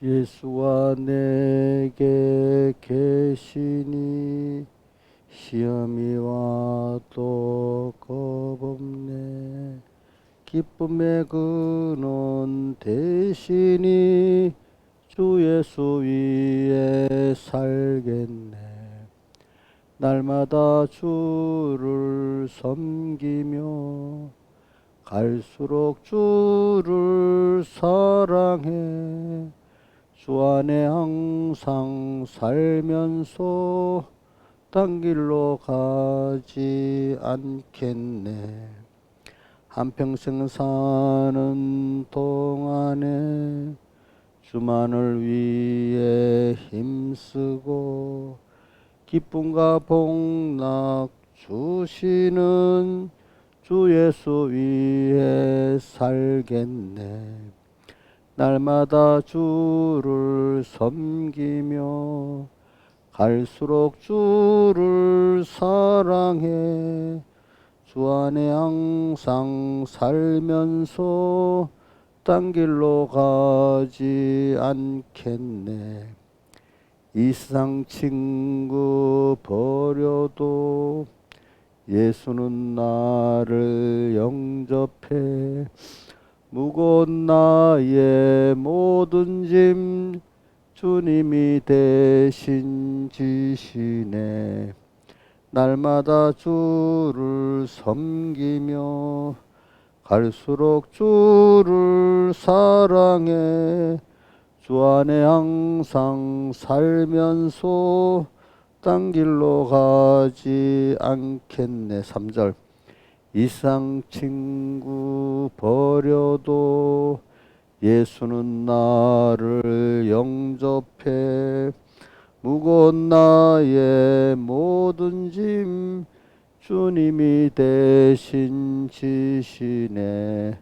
예수와 내게 계시니 시험이 와도 겁없네. 기쁨의 근원 대신이 주 예수 위에 살겠네. 날마다 주를 섬기며 갈수록 주를 사랑해. 주 안에 항상 살면서 딴 길로 가지 않겠네. 한평생 사는 동안에 주만을 위해 힘쓰고 기쁨과 복락 주시는 주 예수 위에 살겠네. 날마다 주를 섬기며 갈수록 주를 사랑해. 주 안에 항상 살면서 딴 길로 가지 않겠네. 이 세상 친구 버려도 예수는 나를 영접해. 무거운 나의 모든 짐 주님이 대신 지시네. 날마다 주를 섬기며 갈수록 주를 사랑해. 주 안에 항상 살면서 딴 길로 가지 않겠네. 3절. 이상 친구 버려도 예수는 나를 영접해. 무거운 나의 모든 짐 주님이 대신 지시네.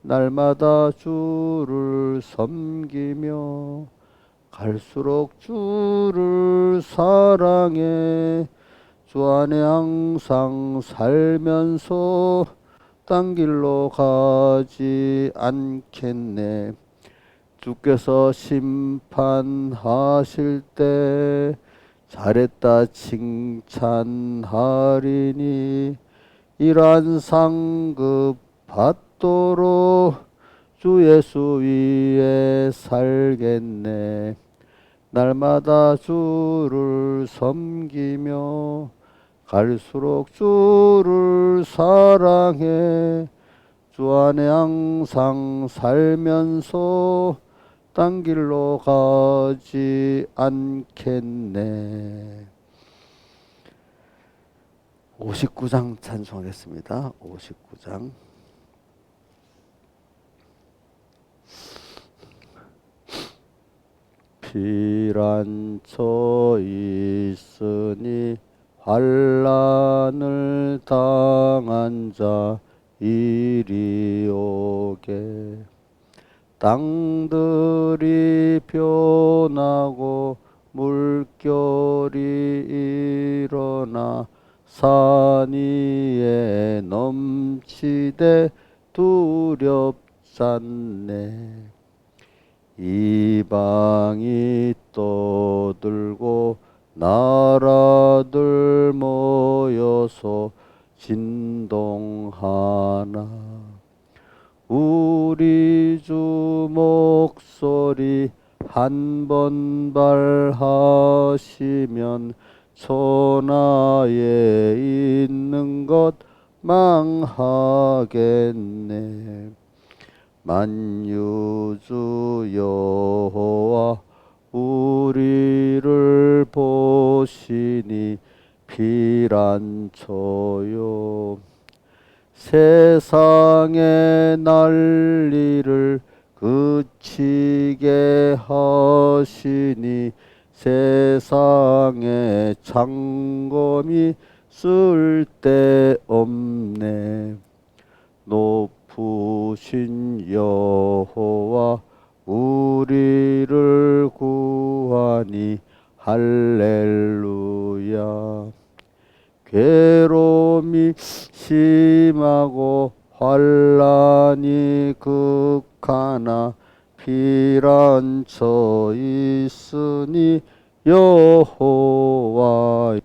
날마다 주를 섬기며 갈수록 주를 사랑해. 주 안에 항상 살면서 딴 길로 가지 않겠네. 주께서 심판하실 때 잘했다 칭찬하리니 이러한 상급 받도록 주 예수 위에 살겠네. 날마다 주를 섬기며 갈수록 주를 사랑해. 주 안에 항상 살면서 딴 길로 가지 않겠네. 59장 찬송하겠습니다. 59장. 피란처 있으니 환난을 당한 자 이리 오게. 땅들이 변하고 물결이 일어나 산 위에 넘치되 두렵잖네. 이방이 떠들고 나라들 모여서 진동하나. 우리 주 목소리 한 번 발하시면 천하에 있는 것 망하겠네. 만유주 여호와 우리를 보시니 피란초요. 세상의 난리를 그치게 하시니 세상의 창검이 쓸데없네. 높으신 여호와 우리를 구하니 할렐루야. 괴로움이 심하고 환난이 극하나 피란처 있으니 여호와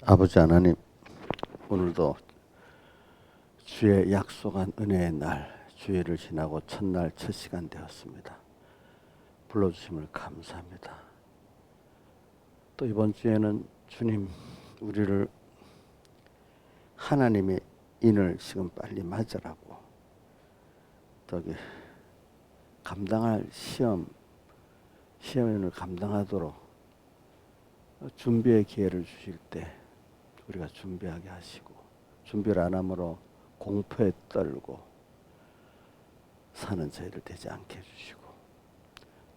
아버지 하나님, 오늘도 주의 약속한 은혜의 날, 주일을 지나고 첫날 첫 시간 되었습니다. 불러주심을 감사합니다. 또 이번 주에는 주님, 우리를 하나님의 인을 지금 빨리 맞으라고, 저기 감당할 시험을 감당하도록 준비의 기회를 주실 때 우리가 준비하게 하시고, 준비를 안 함으로 공포에 떨고 사는 저희들 되지 않게 해주시고,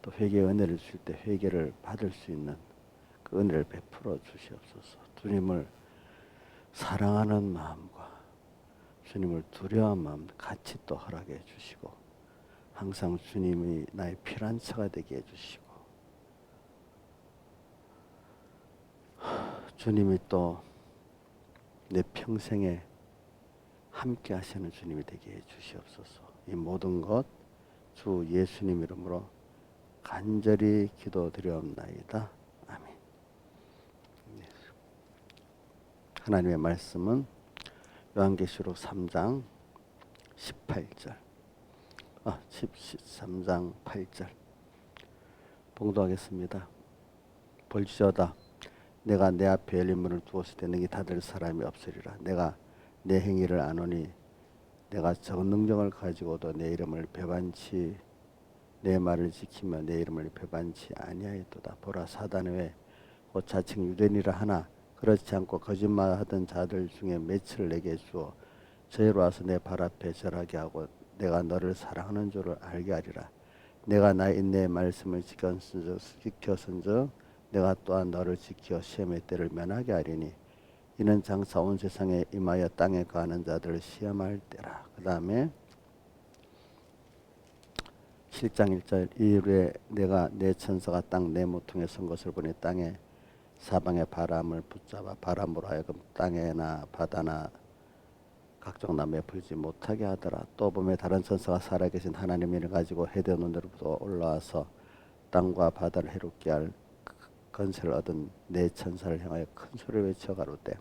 또 회개의 은혜를 주실 때 회개를 받을 수 있는 그 은혜를 베풀어 주시옵소서. 주님을 사랑하는 마음과 주님을 두려워하는 마음 같이 또 허락해 주시고, 항상 주님이 나의 피난처가 되게 해주시고, 주님이 또 내 평생에 함께 하시는 주님이 되게 해 주시옵소서. 이 모든 것 주 예수님 이름으로 간절히 기도드리옵나이다. 아멘. 하나님의 말씀은 요한계시록 3장 18절 13장 8절 봉독하겠습니다. 볼지어다 내가 내 앞에 열린 문을 두었을 때 너희 닫을 사람이 없으리라. 내가 내 행위를 아노니 내가 적은 능력을 가지고도 내 이름을 배반치 내 말을 지키며 내 이름을 배반치 아니하였도다. 보라 사단의 왜 곧 자칭 유대인이라 하나 그렇지 않고 거짓말하던 자들 중에 맺을 내게 주어 저희로 와서 내 발 앞에 절하게 하고 내가 너를 사랑하는 줄을 알게 하리라. 내가 나의 인내의 말씀을 지켰은즉 내가 또한 너를 지켜 시험의 때를 면하게 하리니 이는 장차 온 세상에 임하여 땅에 거하는 자들을 시험할 때라. 그 다음에 7장 1절 이후에 내가 내 천사가 땅 내 모퉁이에 선 것을 보니 땅에 사방의 바람을 붙잡아 바람으로 하여금 땅에나 바다나 각종 나무에 불지 못하게 하더라. 또 보면 다른 천사가 살아계신 하나님의 일을 가지고 헤대 논으로부터 올라와서 땅과 바다를 해롭게 할 건세를 얻은 네 천사를 향하여 큰 소리를 외쳐 가로되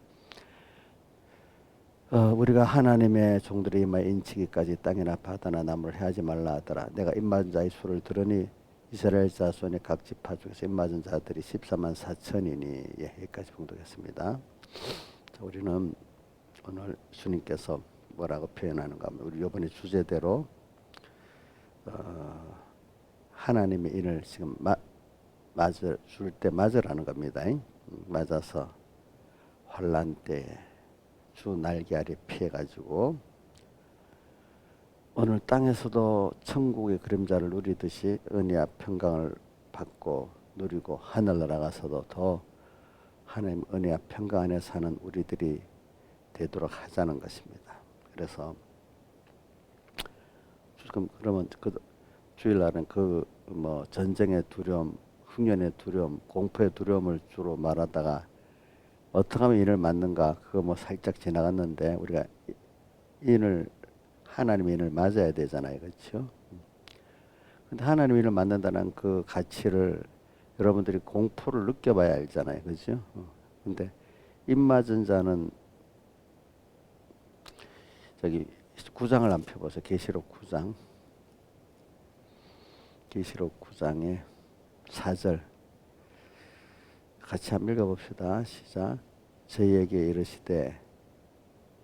우리가 하나님의 종들의 임하여 인치기까지 땅이나 바다나 나무를 해하지 말라 하더라. 내가 입맞은 자의 수를 들으니 이스라엘 자손의 각 지파 중에서 입맞은 자들이 14만 4천이니 예, 여기까지 봉독했습니다. 자, 우리는 오늘 주님께서 뭐라고 표현하는가 하면 우리 이번에 주제대로 하나님의 인을 지금 줄 때 맞으라는 겁니다. 맞아서 환난 때에 주 날개 아래 피해가지고 오늘 땅에서도 천국의 그림자를 누리듯이 은혜와 평강을 받고 누리고 하늘 나라가서도 더 하나님 은혜와 평강 안에 사는 우리들이 되도록 하자는 것입니다. 그래서 지금 그러면 그 주일날은 그 뭐 전쟁의 두려움, 흉년의 두려움, 공포의 두려움을 주로 말하다가 어떻게 하면 인을 맞는가 그거 뭐 살짝 지나갔는데 우리가 인을 하나님의 인을 맞아야 되잖아요, 그렇죠? 근데 하나님의 인을 맞는다는 그 가치를 여러분들이 공포를 느껴봐야 알잖아요, 그렇죠? 근데 인 맞은 자는 저기 9장을 한번 펴보세요. 계시록 9장. 계시록 9장의 4절 같이 한번 읽어봅시다. 시작. 저희에게 이르시되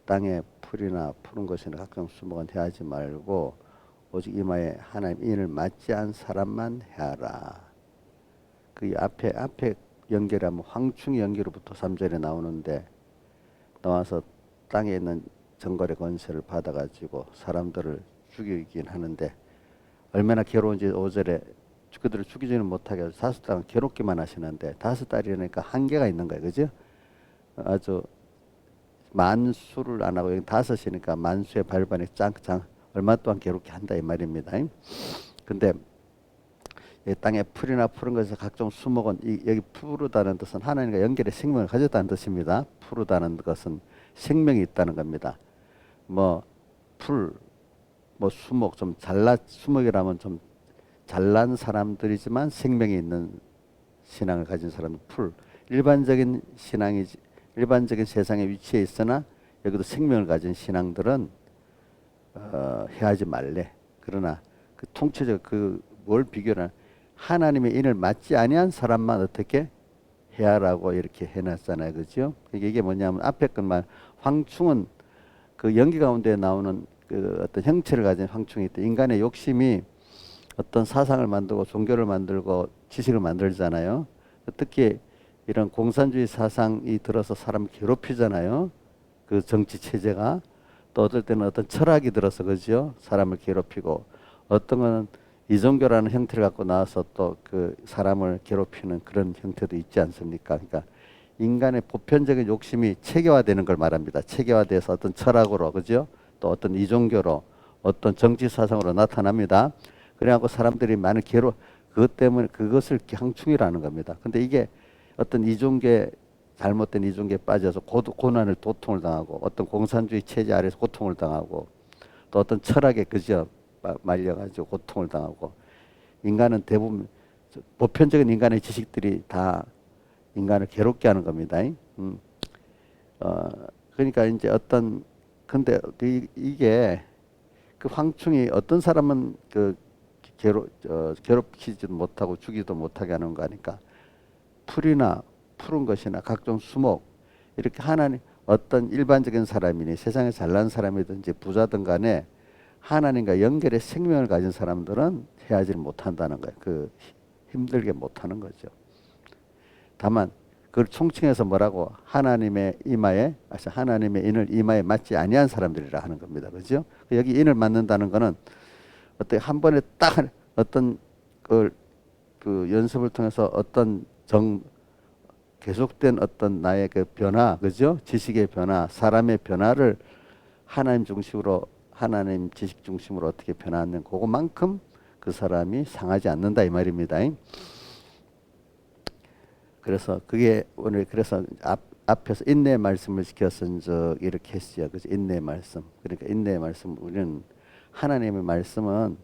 땅에 풀이나 푸른 것이나 각종 수목은 해하지 말고 오직 이마에 하나님 인을 맞지 않은 사람만 해하라. 그 앞에 연결하면 황충의 연결부터 3절에 나오는데 나와서 땅에 있는 정거래 권세를 받아가지고 사람들을 죽이긴 하는데 얼마나 괴로운지 5절에 그들을 죽이지는 못하게 해서 5달은 괴롭기만 하시는데 5달이니까 한계가 있는 거예요. 그죠? 아주 만수를 안 하고 여기 5이니까 만수의 발반에 짱짱 얼마 동안 괴롭게 한다 이 말입니다. 근데 이 땅에 풀이나 푸른 것에서 각종 수목은 여기 푸르다는 뜻은 하나님과 연결의 생명을 가졌다는 뜻입니다. 푸르다는 것은 생명이 있다는 겁니다. 뭐 풀, 뭐 수목 좀 수목이라면 좀 잘난 사람들이지만 생명이 있는 신앙을 가진 사람은 풀. 일반적인 신앙이지 일반적인 세상에 위치해 있으나 여기도 생명을 가진 신앙들은 해하지 말래. 그러나 그 통치적 그 뭘 비교나 하나님의 인을 맞지 아니한 사람만 어떻게 해하라고 이렇게 해놨잖아요, 그죠? 이게 뭐냐면 앞에 것만 황충은 그 연기 가운데 나오는 그 어떤 형체를 가진 황충이 있다. 인간의 욕심이 어떤 사상을 만들고 종교를 만들고 지식을 만들잖아요. 특히 이런 공산주의 사상이 들어서 사람을 괴롭히잖아요. 그 정치 체제가 또 어떨 때는 어떤 철학이 들어서 그죠? 사람을 괴롭히고 어떤 거는 이종교라는 형태를 갖고 나와서 또 그 사람을 괴롭히는 그런 형태도 있지 않습니까? 그러니까 인간의 보편적인 욕심이 체계화되는 걸 말합니다. 체계화돼서 어떤 철학으로 그죠? 또 어떤 이종교로 어떤 정치 사상으로 나타납니다. 그래갖고 사람들이 많은 그것 때문에 그것을 향충이라는 겁니다. 근데 이게 어떤 이종계 잘못된 이종계에 빠져서 고난을 고통을 당하고 어떤 공산주의 체제 아래서 고통을 당하고 또 어떤 철학에 그저 말려가지고 고통을 당하고 인간은 대부분 보편적인 인간의 지식들이 다 인간을 괴롭게 하는 겁니다. 그러니까 이제 어떤 근데 이게 그 황충이 어떤 사람은 그 괴롭히지도 못하고 죽이도 못하게 하는 거 아니까 풀이나 푸른 것이나 각종 수목 이렇게 하나님 어떤 일반적인 사람이니 세상에 잘난 사람이든지 부자든 간에 하나님과 연결의 생명을 가진 사람들은 해하지를 못한다는 거예요. 그 힘들게 못하는 거죠. 다만 그걸 총칭해서 뭐라고 하나님의 인을 이마에 맞지 아니한 사람들이라 하는 겁니다. 그죠? 여기 인을 맞는다는 거는 어떻게 한 번에 딱 어떤 그 연습을 통해서 어떤 계속된 어떤 나의 그 변화, 그죠? 지식의 변화, 사람의 변화를 하나님 지식 중심으로 어떻게 변화하는 그것만큼 그 사람이 상하지 않는다 이 말입니다. 그래서 그게 오늘 그래서 앞에서 인내 말씀을 지켜서 이렇게 했어요. 그죠? 인내 말씀. 그러니까 인내 말씀 우리는 하나님의 말씀은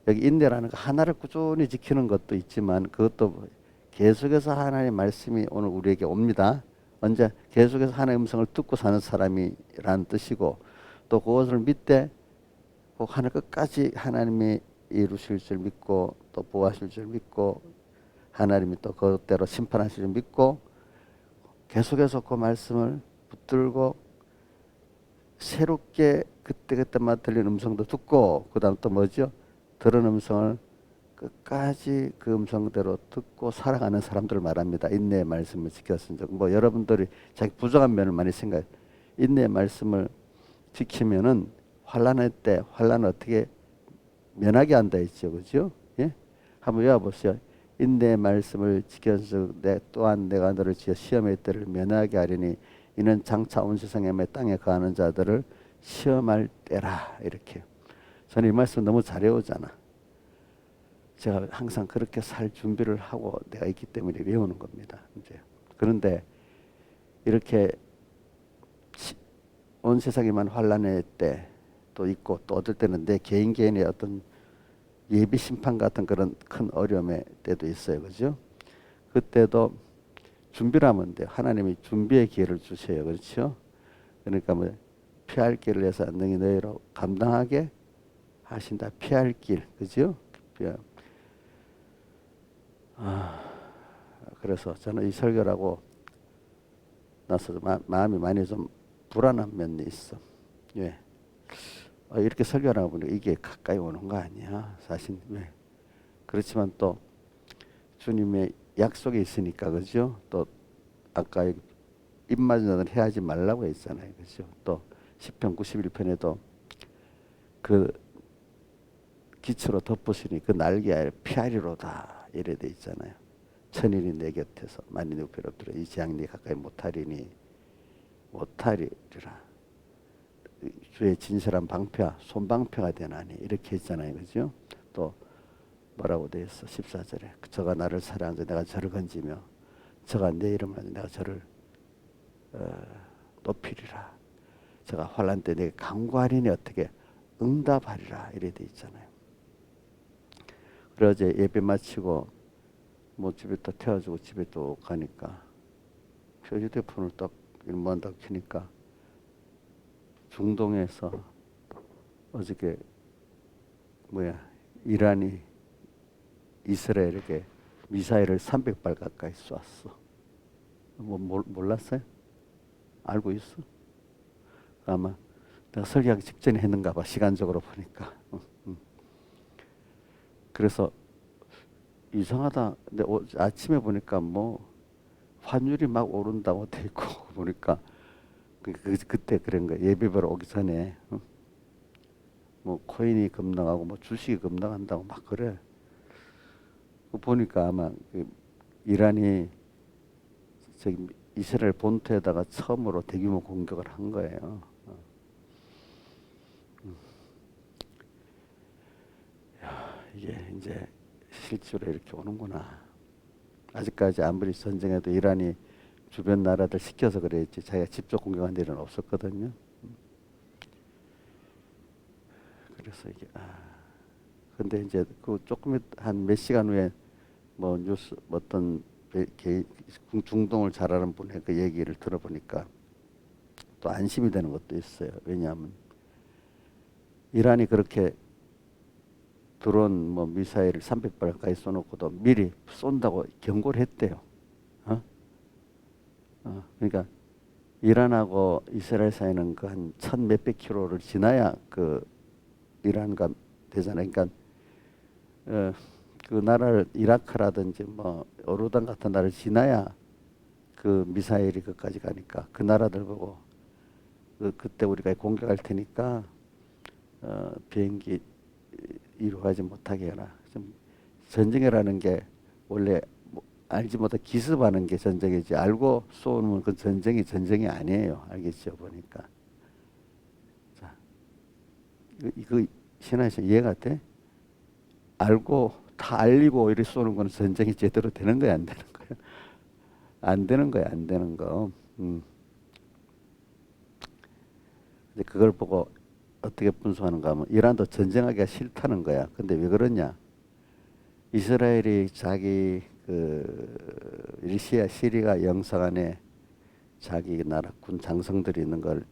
여기 인내라는 거 하나를 꾸준히 지키는 것도 있지만 그것도 계속해서 하나님의 말씀이 오늘 우리에게 옵니다. 언제 계속해서 하나님의 음성을 듣고 사는 사람이라는 뜻이고 또 그것을 믿되 꼭 하늘 끝까지 하나님이 이루실 줄 믿고 또 보호하실 줄 믿고 하나님이 또 그것대로 심판하실 줄 믿고 계속해서 그 말씀을 붙들고 새롭게 그때그때마다 들리는 음성도 듣고 그 다음 또 뭐죠? 들은 음성을 끝까지 그 음성대로 듣고 살아가는 사람들을 말합니다. 인내의 말씀을 지켰은 뭐 여러분들이 자기 부족한 면을 많이 생각해. 인내의 말씀을 지키면은 환난할 때 환난을 어떻게 면하게 한다 했죠. 그죠? 예? 한번 외워보세요. 인내의 말씀을 지켜서 또한 내가 너를 지어 시험의 때를 면하게 하리니 이는 장차 온 세상에 땅에 거하는 자들을 시험할 때라. 이렇게. 저는 이 말씀 너무 잘 외우잖아. 제가 항상 그렇게 살 준비를 하고 내가 있기 때문에 외우는 겁니다. 이제. 그런데 이렇게 온 세상에만 환난의 때도 있고 또 어떨 때는 내 개인의 어떤 예비 심판 같은 그런 큰 어려움의 때도 있어요. 그죠? 그때도 준비를 하면 돼요. 하나님이 준비의 기회를 주세요. 그렇죠? 그러니까 뭐 피할 길을 해서 능히 너희로 감당하게 하신다. 피할 길. 그죠? 그래서 저는 이 설교를 하고 나서 마음이 많이 좀 불안한 면이 있어. 왜? 이렇게 설교를 하고 보니까 이게 가까이 오는 거 아니야? 사실 왜? 그렇지만 또 주님의 약속이 있으니까 그죠? 또 아까 입맞은 자는 해하지 말라고 했잖아요. 그죠? 또 시편 91편에도 그 기초로 덮으시니 그 날개 피하리로다 이래 돼 있잖아요. 천인이 내 곁에서 만인의 우편에 엎드려 이 재앙 네 가까이 못하리니 못하리라. 주의 진실한 방패와 손방패가 되나니 이렇게 했잖아요. 그죠? 또 뭐라고 되어 있어? 14절에 저가 나를 사랑하자 내가 저를 건지며 저가 내 이름을 하자 내가 저를 높이리라. 저가 환난 때 내게 간구하리니 어떻게 응답하리라 이래 돼 있잖아요. 그래 어제 예배 마치고 뭐 집에 또 태워주고 집에 또 가니까 휴대폰을 딱 일만딱 켜니까 중동에서 어저께 이란이 이스라엘에게 미사일을 300발 가까이 쐈어. 몰랐어요? 알고 있어? 아마 내가 설교하기 직전에 했는가 봐. 시간적으로 보니까. 그래서 이상하다. 근데 아침에 보니까 뭐 환율이 막 오른다고 돼 있고 보니까 그때 그런 거야. 예배보러 오기 전에 뭐 코인이 급등하고 뭐 주식이 급등한다고 막 그래. 보니까 아마 이란이 저기 이스라엘 본토에다가 처음으로 대규모 공격을 한 거예요. 이게 이제 실제로 이렇게 오는구나. 아직까지 아무리 전쟁해도 이란이 주변 나라들 시켜서 그랬지 자기가 직접 공격한 일은 없었거든요. 그래서 이게 근데 이제 그 조금 한 몇 시간 후에 뭐 뉴스 어떤 중동을 잘 아는 분의 그 얘기를 들어보니까 또 안심이 되는 것도 있어요. 왜냐하면 이란이 그렇게 드론 뭐 미사일을 300발 가까이 쏘놓고도 미리 쏜다고 경고를 했대요. 그러니까 이란하고 이스라엘 사이는 그 한 천 몇백 킬로를 지나야 그 이란과 되잖아요. 그러니까 그 나라를 이라크라든지 뭐 요르단 같은 나라를 지나야 그 미사일이 그까지 가니까 그 나라들 보고 그때 우리가 공격할 테니까 비행기 이루어가지 못하게 해라. 좀 전쟁이라는 게 원래 뭐 알지 못해 기습하는 게 전쟁이지 알고 쏘는 그 전쟁이 아니에요. 알겠죠? 보니까. 자, 이거 신하에서 이해가 돼? 알고 다 알리고 이렇게 쏘는 거는 전쟁이 제대로 되는 거야, 안 되는 거야? 안 되는 거야, 안 되는 거. 근데 그걸 보고 어떻게 분석하는가 하면 이란도 전쟁하기가 싫다는 거야. 근데 왜 그러냐? 이스라엘이 자기 시리아 영상 안에 자기 나라 군 장성들이 있는 걸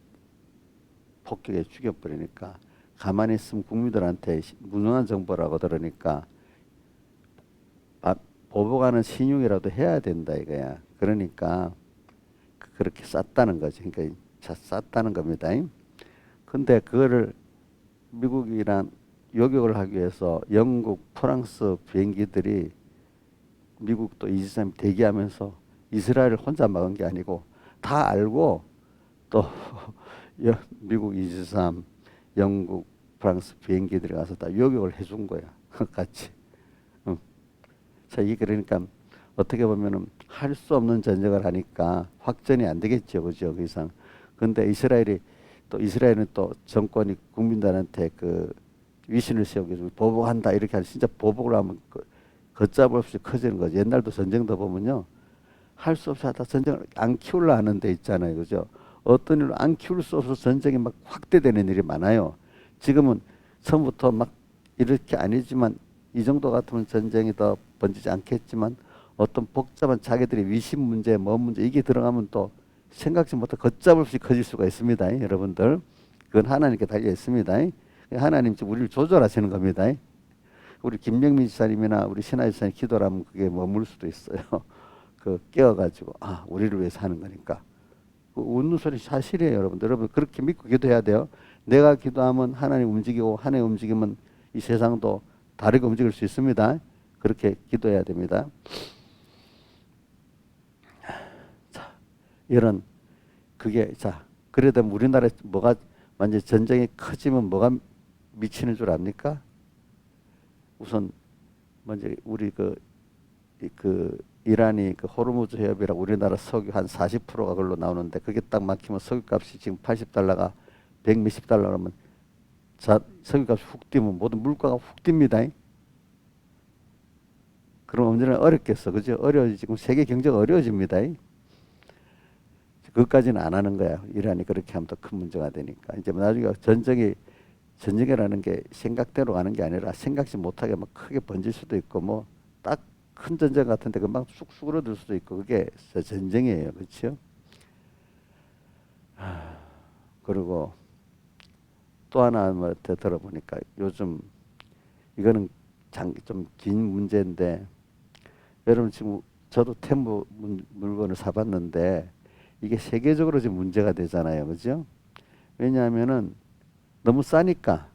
폭격해 죽여버리니까 가만히 있으면 국민들한테 무능한 정보라고 들으니까 보복하는 신용이라도 해야 된다 이거야. 그러니까 그렇게 쌌다는 거지. 그러니까 쌌다는 겁니다. 근데 그거를 미국이란 요격을 하기 위해서 영국, 프랑스 비행기들이 미국도 이지삼 대기하면서 이스라엘을 혼자 막은 게 아니고 다 알고 또 미국 이지삼, 영국, 프랑스 비행기들이 가서 다 요격을 해준 거야. 같이. 자, 이게 그러니까 어떻게 보면은 할 수 없는 전쟁을 하니까 확전이 안 되겠죠, 그죠? 그 이상. 근데 이스라엘은 또 정권이 국민들한테 그 위신을 세우기 위해서 보복한다 이렇게 하는 진짜 보복을 하면 걷잡을 없이 커지는 거죠. 옛날도 전쟁도 보면요. 할 수 없이 하다 전쟁을 안 키우려 하는 데 있잖아요. 그죠? 어떤 일로 안 키울 수 없어서 전쟁이 막 확대되는 일이 많아요. 지금은 처음부터 막 이렇게 아니지만 이 정도 같으면 전쟁이 더 번지지 않겠지만 어떤 복잡한 자기들의 위신 문제, 뭐 문제 이게 들어가면 또 생각지 못한 걷잡을 없이 커질 수가 있습니다. 여러분들. 그건 하나님께 달려 있습니다. 하나님 지금 우리를 조절하시는 겁니다. 우리 김명민 지사님이나 우리 신하 지사님 기도라면 그게 머물 수도 있어요. 깨어가지고 우리를 위해서 하는 거니까. 웃는 소리 사실이에요, 여러분들. 여러분 그렇게 믿고 기도해야 돼요. 내가 기도하면 하나님 움직이고 하나님 움직이면 이 세상도 다르게 움직일 수 있습니다. 그렇게 기도해야 됩니다. 자, 그래도 우리나라에 뭐가 완전 전쟁이 커지면 뭐가 미치는 줄 압니까? 우선 먼저 우리 그 이란이 그 호르무즈 해협이라고 우리나라 석유 한 40%가 그걸로 나오는데 그게 딱 막히면 석유값이 지금 80달러가 100 몇십 달러라면 석유값이 훅 뛰면 모든 물가가 훅 뜁니다. 그럼 언제나 어렵겠어. 그죠? 지금 세계 경제가 어려워집니다. 그것까지는 안 하는 거야. 이란이 그렇게 하면 더 큰 문제가 되니까. 이제 나중에 전쟁이라는 게 생각대로 가는 게 아니라 생각지 못하게 막 크게 번질 수도 있고 뭐 딱 큰 전쟁 같은데 금방 쑥쑥 울어들 수도 있고 그게 전쟁이에요. 그렇죠? 그리고 또 하나 뭐 들어보니까 요즘 이거는 좀 긴 문제인데 여러분 지금 저도 템무 물건을 사봤는데 이게 세계적으로 지금 문제가 되잖아요. 그죠? 왜냐하면은 너무 싸니까.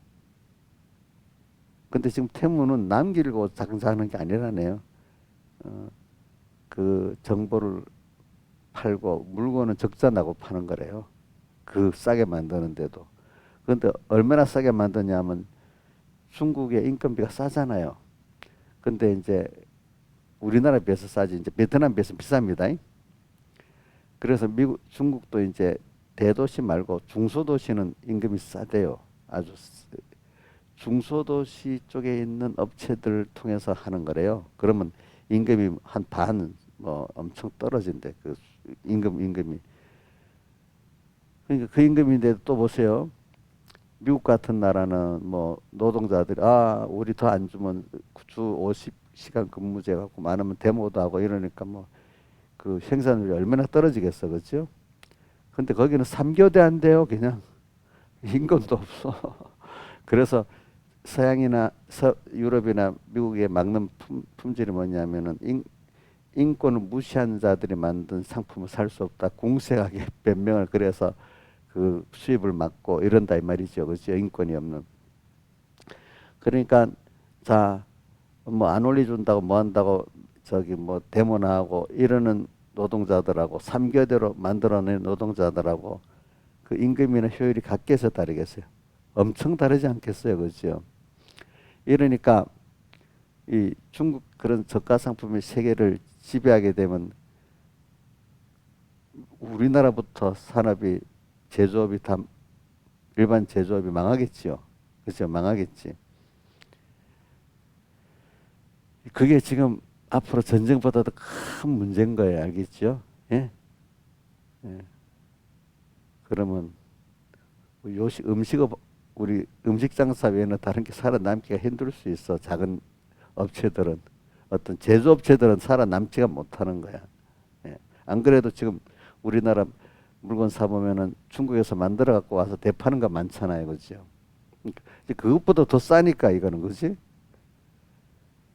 근데 지금 테무는 남기고 장사하는 게 아니라네요. 어, 그 정보를 팔고 물건은 적자 나고 파는 거래요. 그 싸게 만드는데도. 그런데 얼마나 싸게 만드냐면 중국의 인건비가 싸잖아요. 근데 이제 우리나라 비해서 싸지 이제 베트남 비해서 비쌉니다. 그래서 중국도 이제 대도시 말고 중소도시는 임금이 싸대요. 중소도시 쪽에 있는 업체들 통해서 하는 거래요. 그러면 임금이 한 반 뭐 엄청 떨어진대. 그 임금이. 그러니까 그 임금인데 또 보세요. 미국 같은 나라는 뭐 노동자들이 우리 더 안 주면 주 50시간 근무제 갖고 많으면 데모도 하고 이러니까 뭐 그 생산율이 얼마나 떨어지겠어. 그렇죠? 근데 거기는 3교대 안 돼요. 그냥 임금도 없어. 그래서 유럽이나 미국에 막는 품질이 뭐냐면은 인권을 무시한 자들이 만든 상품을 살 수 없다. 공세하게 변명을 그래서 그 수입을 막고 이런다 이 말이죠. 그렇죠? 인권이 없는. 그러니까 자, 뭐 안 올려준다고 뭐 한다고 저기 뭐 데모나 하고 이러는 노동자들하고 3교대로 만들어낸 노동자들하고 그 임금이나 효율이 같겠어 다르겠어요? 엄청 다르지 않겠어요? 그렇죠? 이러니까 이 중국 그런 저가 상품이 세계를 지배하게 되면 우리나라부터 산업이 제조업이 다 일반 제조업이 망하겠지요. 그렇죠? 망하겠지. 그게 지금 앞으로 전쟁보다도 큰 문제인 거예요. 알겠죠? 예? 예. 그러면 우리 음식 장사 외에는 다른 게 살아남기가 힘들 수 있어. 작은 업체들은 어떤 제조업체들은 살아남지가 못하는 거야. 예. 안 그래도 지금 우리나라 물건 사 보면은 중국에서 만들어 갖고 와서 대파는 거 많잖아요, 그죠? 그러니까 이제 그것보다 더 싸니까 이거는 그지?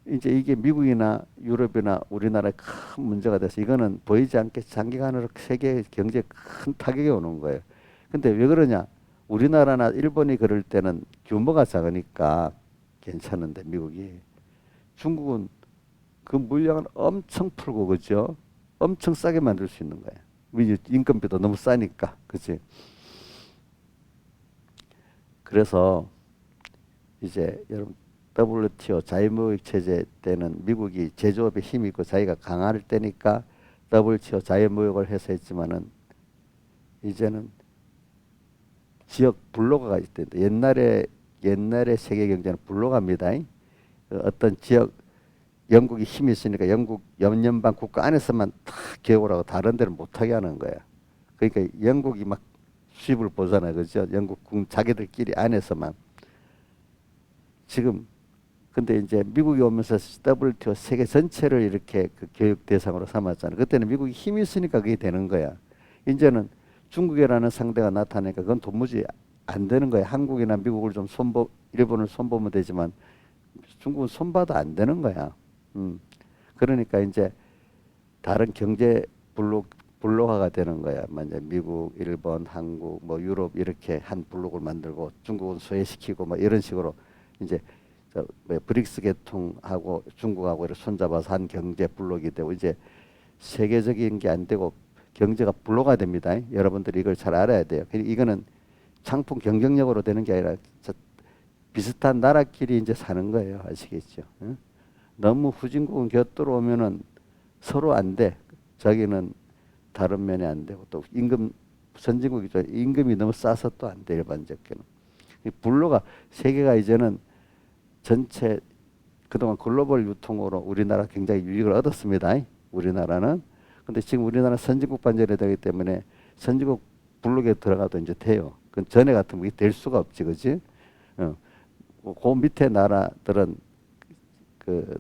이제 이게 미국이나 유럽이나 우리나라에 큰 문제가 돼서 이거는 보이지 않게 장기간으로 세계 경제에 큰 타격이 오는 거예요. 근데 왜 그러냐? 우리나라나 일본이 그럴 때는 규모가 작으니까 괜찮은데 미국이 중국은 그 물량을 엄청 풀고 그죠? 엄청 싸게 만들 수 있는 거예요. 인건비도 너무 싸니까 그지? 그래서 이제 여러분 WTO 자유무역 체제 때는 미국이 제조업에 힘이 있고 자기가 강할 때니까 WTO 자유무역을 해서 했지만은 이제는 지역 블록화가 있대. 옛날에 세계 경제는 블록화입니다. 그 어떤 지역 영국이 힘이 있으니까 영국 연방 국가 안에서만 다 개혁을 하고 다른 데는 못하게 하는 거야. 그러니까 영국이 막 수입을 보잖아요. 그죠? 자기들끼리 안에서만. 지금 근데 이제 미국이 오면서 WTO 세계 전체를 이렇게 그 교육 대상으로 삼았잖아요. 그때는 미국이 힘이 있으니까 그게 되는 거야. 이제는 중국이라는 상대가 나타나니까 그건 도무지 안 되는 거야. 한국이나 미국을 좀 일본을 손보면 되지만 중국은 손봐도 안 되는 거야. 그러니까 이제 다른 경제 블록화가 되는 거야. 먼저 미국, 일본, 한국, 뭐 유럽 이렇게 한 블록을 만들고 중국은 소외시키고 뭐 이런 식으로 이제 브릭스 계통하고 중국하고 이렇게 손잡아서 한 경제 블록이 되고 이제 세계적인 게 안 되고 경제가 블록화 됩니다. 여러분들이 이걸 잘 알아야 돼요. 이거는 상품 경쟁력으로 되는 게 아니라 비슷한 나라끼리 이제 사는 거예요. 아시겠죠? 응? 너무 후진국은 곁들어 오면은 서로 안 돼. 자기는 다른 면에 안 되고 또 임금 선진국이죠. 임금이 너무 싸서 또 안 돼. 일반적으로는. 이 블루가 세계가 이제는 전체 그동안 글로벌 유통으로 우리나라 굉장히 유익을 얻었습니다. 우리나라는. 근데 지금 우리나라 선진국 반열에 되기 때문에 선진국 블록에 들어가도 이제 돼요. 그 전에 같으면 이게 될 수가 없지, 그지? 어. 그 밑에 나라들은 그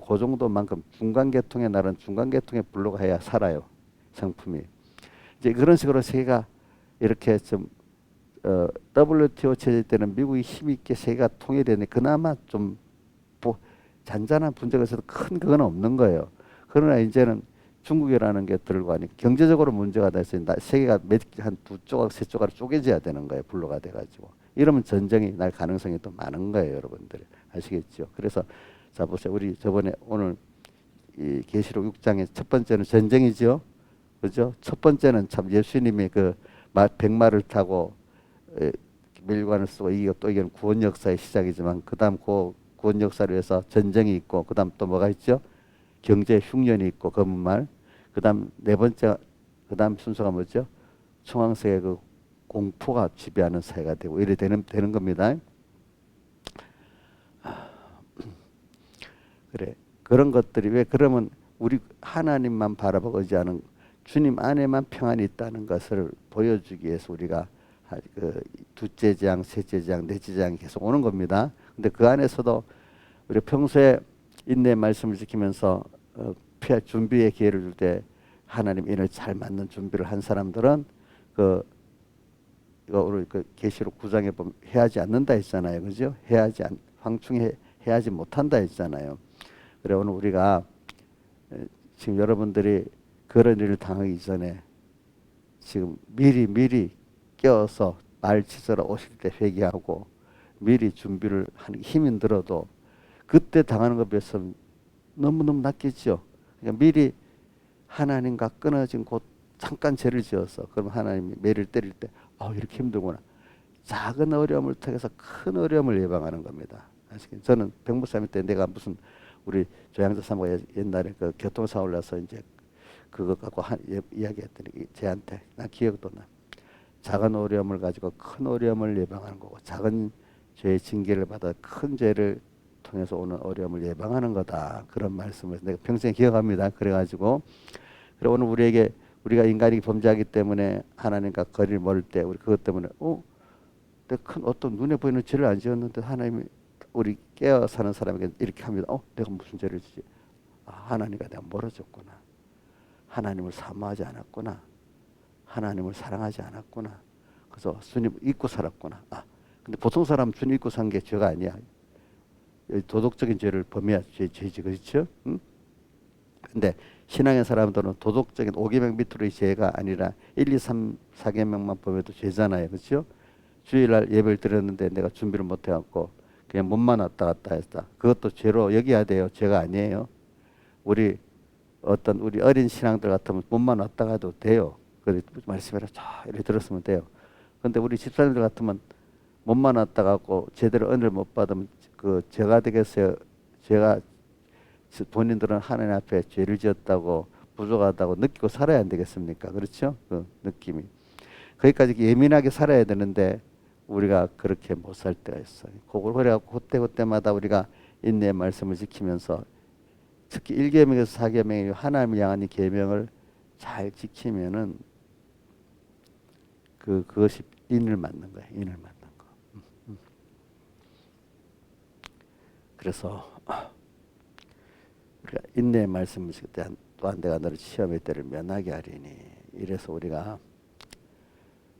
정도만큼 중간 계통의 나라는 중간 계통의 블록을 해야 살아요. 상품이. 이제 그런 식으로 세계가 이렇게 좀 WTO 체제 때는 미국이 힘 있게 세계가 통일되네. 그나마 좀 잔잔한 분쟁을 해도 큰 그건 없는 거예요. 그러나 이제는 중국이라는 게 들고 하니 경제적으로 문제가 돼서 세계가 한 두 조각 세 조각으로 쪼개져야 되는 거예요. 블록가 돼가지고 이러면 전쟁이 날 가능성이 또 많은 거예요, 여러분들 아시겠죠? 그래서 자 보세요, 우리 저번에 오늘 이 계시록 6장의 첫 번째는 전쟁이죠, 그죠? 첫 번째는 참 예수님이 그 백마를 타고 밀관을 쓰고 이게 또 이게 구원 역사의 시작이지만 그다음 구원 역사를 위해서 전쟁이 있고 그다음 또 뭐가 있죠? 경제 흉년이 있고 검은말. 그다음 네 번째 그다음 순서가 뭐죠? 중앙세계 그 공포가 지배하는 사회가 되고 이래 되는 겁니다. 그래. 그런 것들이 왜 그러면 우리 하나님만 바라보고 의지하는 주님 안에만 평안이 있다는 것을 보여주기 위해서 우리가 그 둘째 장, 셋째 장, 넷째 장이 계속 오는 겁니다. 근데 그 안에서도 우리 평소에 인내 말씀을 지키면서 피할 준비의 기회를 줄 때 하나님 인을 잘 맞는 준비를 한 사람들은 이거 오늘 그 계시록 9장에 보면 해하지 않는다 했잖아요, 그죠? 해하지 못한다 했잖아요. 그래 오늘 우리가 지금 여러분들이 그런 일을 당하기 전에 지금 미리 껴서 말치서러 오실 때 회개하고 미리 준비를 하는 힘이 들어도 그때 당하는 것에 비해서 너무너무 낫겠죠. 그러니까 미리 하나님과 끊어진 곳 잠깐 죄를 지어서 그럼 하나님이 매를 때릴 때 이렇게 힘들구나. 작은 어려움을 통해서 큰 어려움을 예방하는 겁니다. 아시겠죠? 저는 백무사님 때 내가 무슨 우리 조양자 사모가 옛날에 그 교통사고를 나서 이제 그거 갖고 이야기했더니 쟤한테 나 기억도 나. 작은 어려움을 가지고 큰 어려움을 예방하는 거고 작은 죄의 징계를 받아 큰 죄를 통해서 오는 어려움을 예방하는 거다. 그런 말씀을 내가 평생 기억합니다. 그래가지고 그래 오늘 우리가 인간이 범죄하기 때문에 하나님과 거리를 멀을 때 우리 그것 때문에 내가 큰 어떤 눈에 보이는 죄를 안 지었는데 하나님이 우리 깨어 사는 사람에게 이렇게 합니다. 내가 무슨 죄를 지지? 하나님과 내가 멀어졌구나. 하나님을 사모하지 않았구나. 하나님을 사랑하지 않았구나. 그래서 주님 잊고 살았구나. 근데 보통 사람 주님 잊고 산 게 죄가 아니야. 도덕적인 죄를 범해야 죄지, 그렇죠? 응? 근데 신앙의 사람들은 도덕적인 5계명 밑으로의 죄가 아니라 1, 2, 3, 4계명만 범해도 죄잖아요, 그렇죠? 주일날 예배를 드렸는데 내가 준비를 못 해갖고 그냥 몸만 왔다 갔다 했다. 그것도 죄로 여겨야 돼요. 죄가 아니에요. 우리 어린 신앙들 같으면 몸만 왔다 가도 돼요. 그래 말씀해라 이렇게 들었으면 돼요. 근데 우리 집사님들 같으면 몸만 왔다 가고 제대로 은혜를 못 받으면 그 죄가 되겠어요. 본인들은 하나님 앞에 죄를 지었다고 부족하다고 느끼고 살아야 안 되겠습니까? 그렇죠? 그 느낌이. 거기까지 예민하게 살아야 되는데 우리가 그렇게 못 살 때가 있어요. 그래갖고 그때마다 우리가 인내의 말씀을 지키면서 특히 1계명에서 4계명의 하나님을 향한 이 계명을 잘 지키면은 그것이 인을 맞는 거예요. 인을 맞는 거. 그래서 우리가 인내의 말씀을 지킬 때 또한 내가 너를 시험의 때를 면하게 하리니 이래서 우리가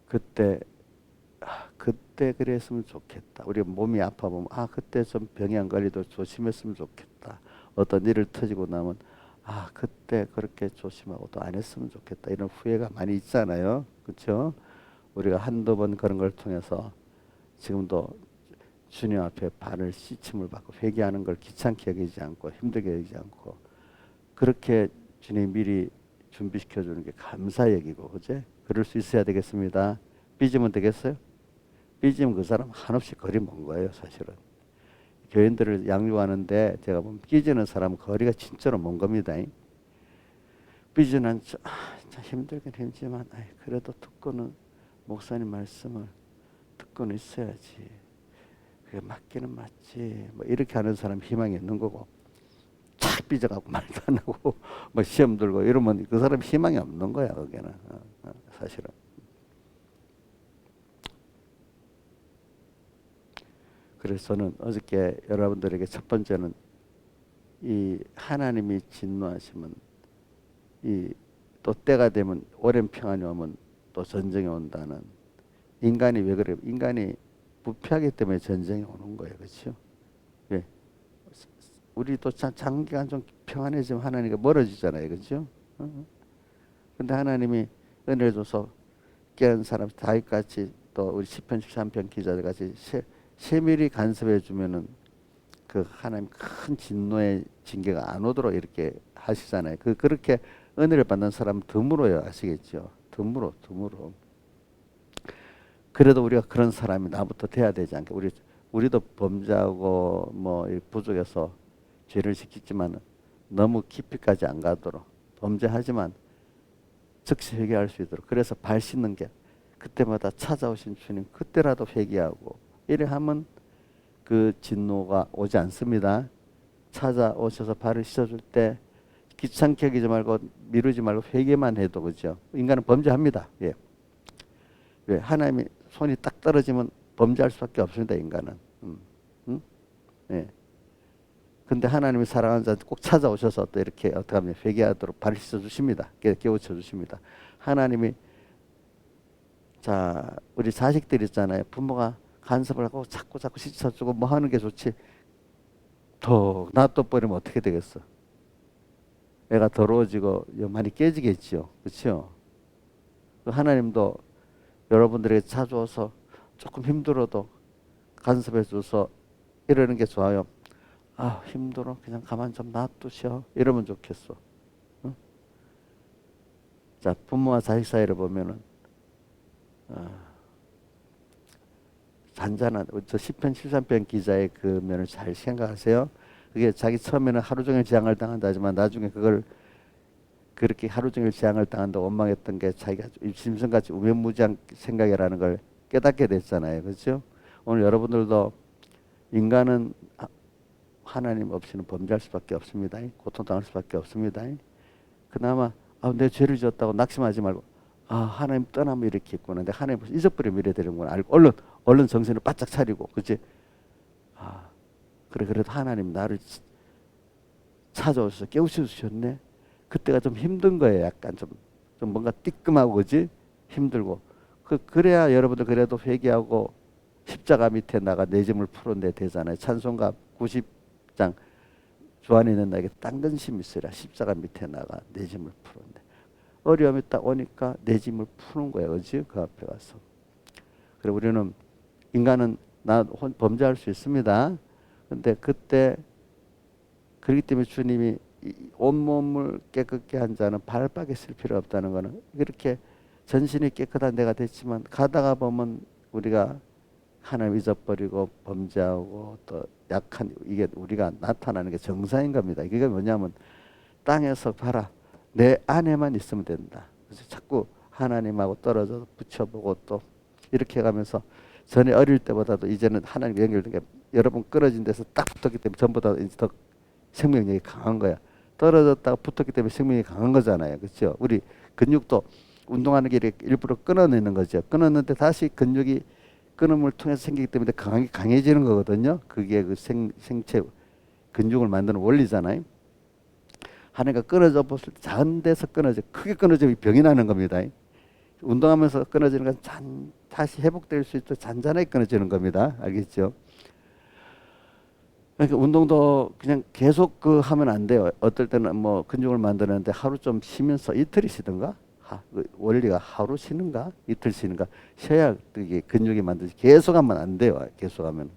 그때 그랬으면 좋겠다. 우리 몸이 아파 보면 그때 좀 병이 안 걸리도록 조심했으면 좋겠다. 어떤 일을 터지고 나면 그때 그렇게 조심하고 또 안 했으면 좋겠다. 이런 후회가 많이 있잖아요. 그렇죠? 우리가 한두 번 그런 걸 통해서 지금도 주님 앞에 발을 씻임을 받고 회개하는 걸 귀찮게 여기지 않고 힘들게 여기지 않고 그렇게 주님 미리 준비시켜 주는 게 감사 여기고 그제? 그럴 수 있어야 되겠습니다. 삐지면 되겠어요? 삐지면 그 사람 한없이 거리 먼 거예요, 사실은. 교인들을 양육하는데 제가 보면 삐지는 사람 거리가 진짜로 먼 겁니다. 삐지는 참 힘들긴 힘지만 그래도 듣고는 목사님 말씀을 듣고는 있어야지. 그게 맞기는 맞지. 뭐 이렇게 하는 사람 희망이 있는 거고, 착 삐져갖고 말도 안 하고 뭐 시험 들고 이러면 그 사람 희망이 없는 거야, 거기는. 사실은. 그래서 저는 어저께 여러분들에게 첫 번째는 이 하나님이 진노하시면 이 또 때가 되면 오랜 평안이 오면 또 전쟁이 온다는, 인간이 왜 그래요? 인간이 부패하기 때문에 전쟁이 오는 거예요. 그렇죠? 왜? 우리도 장기간 좀 평안해지면 하나님과 멀어지잖아요. 그렇죠? 근데 하나님이 은혜를 줘서 깨어난 사람 다윗같이 또 우리 시편 13편 기자들 같이 세밀히 간섭해 주면은 그 하나님 큰 진노의 징계가 안 오도록 이렇게 하시잖아요. 그렇게 은혜를 받는 사람 드물어요. 아시겠죠? 드물어. 그래도 우리가 그런 사람이 나부터 돼야 되지 않게, 우리도 범죄하고 뭐 부족해서 죄를 지키지만 너무 깊이까지 안 가도록, 범죄하지만 즉시 회개할 수 있도록, 그래서 발 씻는 게 그때마다 찾아오신 주님 그때라도 회개하고 이래 하면 그 진노가 오지 않습니다. 찾아오셔서 발을 씻어줄 때 귀찮게 하지 말고 미루지 말고 회개만 해도, 그죠? 인간은 범죄합니다. 예. 왜? 하나님이 손이 딱 떨어지면 범죄할 수밖에 없습니다. 인간은. 예. 근데 하나님이 사랑하는 자한테 꼭 찾아오셔서 또 이렇게 어떻게 하면 회개하도록 발을 씻어 주십니다. 깨우쳐 주십니다. 하나님이, 자, 우리 자식들 있잖아요. 부모가 간섭을 하고 자꾸 씻어주고 뭐 하는 게 좋지, 더 놔둬버리면 어떻게 되겠어? 애가 더러워지고 많이 깨지겠죠. 그렇죠? 하나님도 여러분들에게 찾아와서 조금 힘들어도 간섭해 줘서 이러는 게 좋아요. 아, 힘들어, 그냥 가만 좀 놔두셔, 이러면 좋겠어. 응? 자, 부모와 자식 사이를 보면은 잔잔한, 저 시편 13편 기자의 그 면을 잘 생각하세요. 그게 자기 처음에는 하루 종일 재앙을 당한다 하지만 나중에 그걸 그렇게 하루 종일 재앙을 당한다고 원망했던 게 자기가 짐승같이 우매무지한 생각이라는 걸 깨닫게 됐잖아요. 그렇죠? 오늘 여러분들도 인간은 하나님 없이는 범죄할 수밖에 없습니다. 고통당할 수밖에 없습니다. 그나마 내 죄를 지었다고 낙심하지 말고, 하나님 떠나면 이렇게 있구나, 내가 하나님 잊어버리면 이래 되는구나 알고 얼른 정신을 바짝 차리고, 그치? 그래, 그래도 하나님 나를 찾아오셔서 깨우쳐 주셨네. 그때가 좀 힘든 거예요. 약간 좀 뭔가 뜨끔하고, 그지? 힘들고. 그래야 여러분들 그래도 회개하고 십자가 밑에 나가 내 짐을 풀어내 되잖아요. 찬송가 90장 주 안에 있는 나에게 딴 근심이 있으라 십자가 밑에 나가 내 짐을 풀어내. 어려움이 딱 오니까 내 짐을 푸는 거예요. 그지? 그 앞에 가서. 그래, 우리는 인간은 범죄할 수 있습니다. 근데 그때, 그렇기 때문에 주님이 온몸을 깨끗게 한 자는 발밖에 쓸 필요 없다는 거는, 이렇게 전신이 깨끗한 내가 됐지만 가다가 보면 우리가 하나님 잊어버리고 범죄하고 또 약한, 이게 우리가 나타나는 게 정상인 겁니다. 이게 뭐냐면 땅에서 봐라, 내 안에만 있으면 된다. 그래서 자꾸 하나님하고 떨어져서 붙여보고 또 이렇게 가면서, 전에 어릴 때보다도 이제는 하나님 연결된 게, 여러분 끊어진 데서 딱 붙었기 때문에 전보다 이제 더 생명력이 강한 거야. 떨어졌다가 붙었기 때문에 생명이 강한 거잖아요. 그렇죠? 우리 근육도 운동하는 게 일부러 끊어내는 거죠. 끊었는데 다시 근육이 끊음을 통해서 생기기 때문에 강해지는 거거든요. 그게 그 생체 근육을 만드는 원리잖아요. 하나가 끊어져 봤을 때 작은 데서 끊어져, 크게 끊어지면 병이 나는 겁니다. 운동하면서 끊어지는 건 다시 회복될 수 있도록 잔잔하게 끊어지는 겁니다. 알겠죠? 그러니까 운동도 그냥 계속 하면 안 돼요. 어떨 때는 뭐 근육을 만드는데 하루 좀 쉬면서 이틀이 쉬든가, 원리가 하루 쉬는가 이틀 쉬는가 쉬어야 이게 근육이 만들지, 계속 하면 안 돼요. 계속 하면.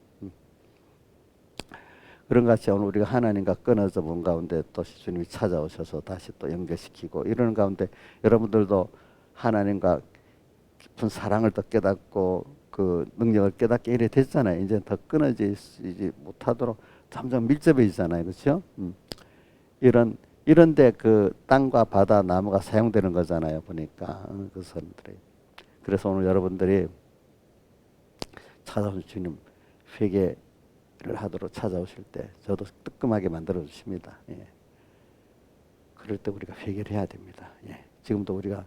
그런 것 같이 오늘 우리가 하나님과 끊어져 본 가운데 또 주님이 찾아오셔서 다시 또 연결시키고 이러는 가운데, 여러분들도 하나님과 깊은 사랑을 또 깨닫고 그 능력을 깨닫게 이래 됐잖아요. 이제 더 끊어지지 못하도록 점점 밀접해지잖아요. 그렇죠? 이런데 그 땅과 바다, 나무가 사용되는 거잖아요. 보니까 그 사람들이. 그래서 오늘 여러분들이 찾아오신 주님 회개를 하도록 찾아오실 때 저도 뜨끔하게 만들어 주십니다. 예. 그럴 때 우리가 회개를 해야 됩니다. 예. 지금도 우리가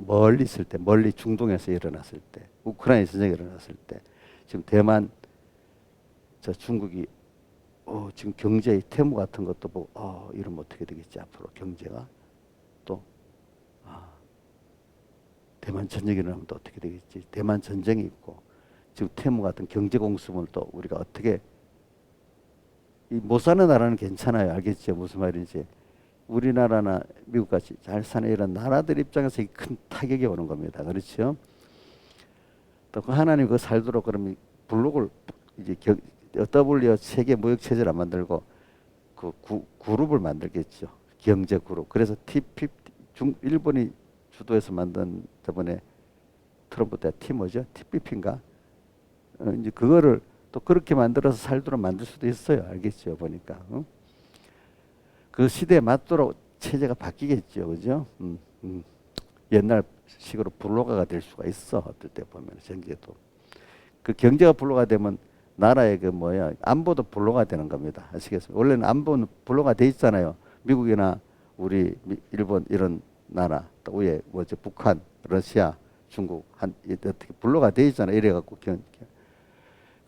멀리 있을 때, 멀리 중동에서 일어났을 때, 우크라이나 전쟁이 일어났을 때, 지금 대만, 저 중국이 지금 경제의 태무 같은 것도 보고 이러면 어떻게 되겠지 앞으로 경제가 또 대만 전쟁이 일어나면 또 어떻게 되겠지. 대만 전쟁이 있고 지금 태무 같은 경제 공습을 또 우리가 어떻게 못 사는 나라는 괜찮아요. 알겠죠? 무슨 말인지. 우리나라나 미국같이 잘 사는 이런 나라들 입장에서 큰 타격이 오는 겁니다. 그렇죠? 또 그 하나님 그 살도록 그러면 블록을 이제 WTO 세계 무역 체제를 안 만들고 그 그룹을 만들겠죠. 경제 그룹. 그래서 일본이 주도해서 만든 저번에 트럼프 때 뭐죠? TPP인가? 이제 그거를 또 그렇게 만들어서 살도록 만들 수도 있어요. 알겠죠? 보니까. 그 시대에 맞도록 체제가 바뀌겠죠. 그죠? 옛날 식으로 블록화가 될 수가 있어. 어떨 때 보면 경제도. 그 경제가 블록화 되면 나라의 그 안보도 블록화 되는 겁니다. 아시겠습니까? 원래는 안보는 블록화 돼 있잖아요. 미국이나 우리 일본 이런 나라 또 위에 북한, 러시아, 중국 어떻게 블록화 돼 있잖아요. 이래 갖고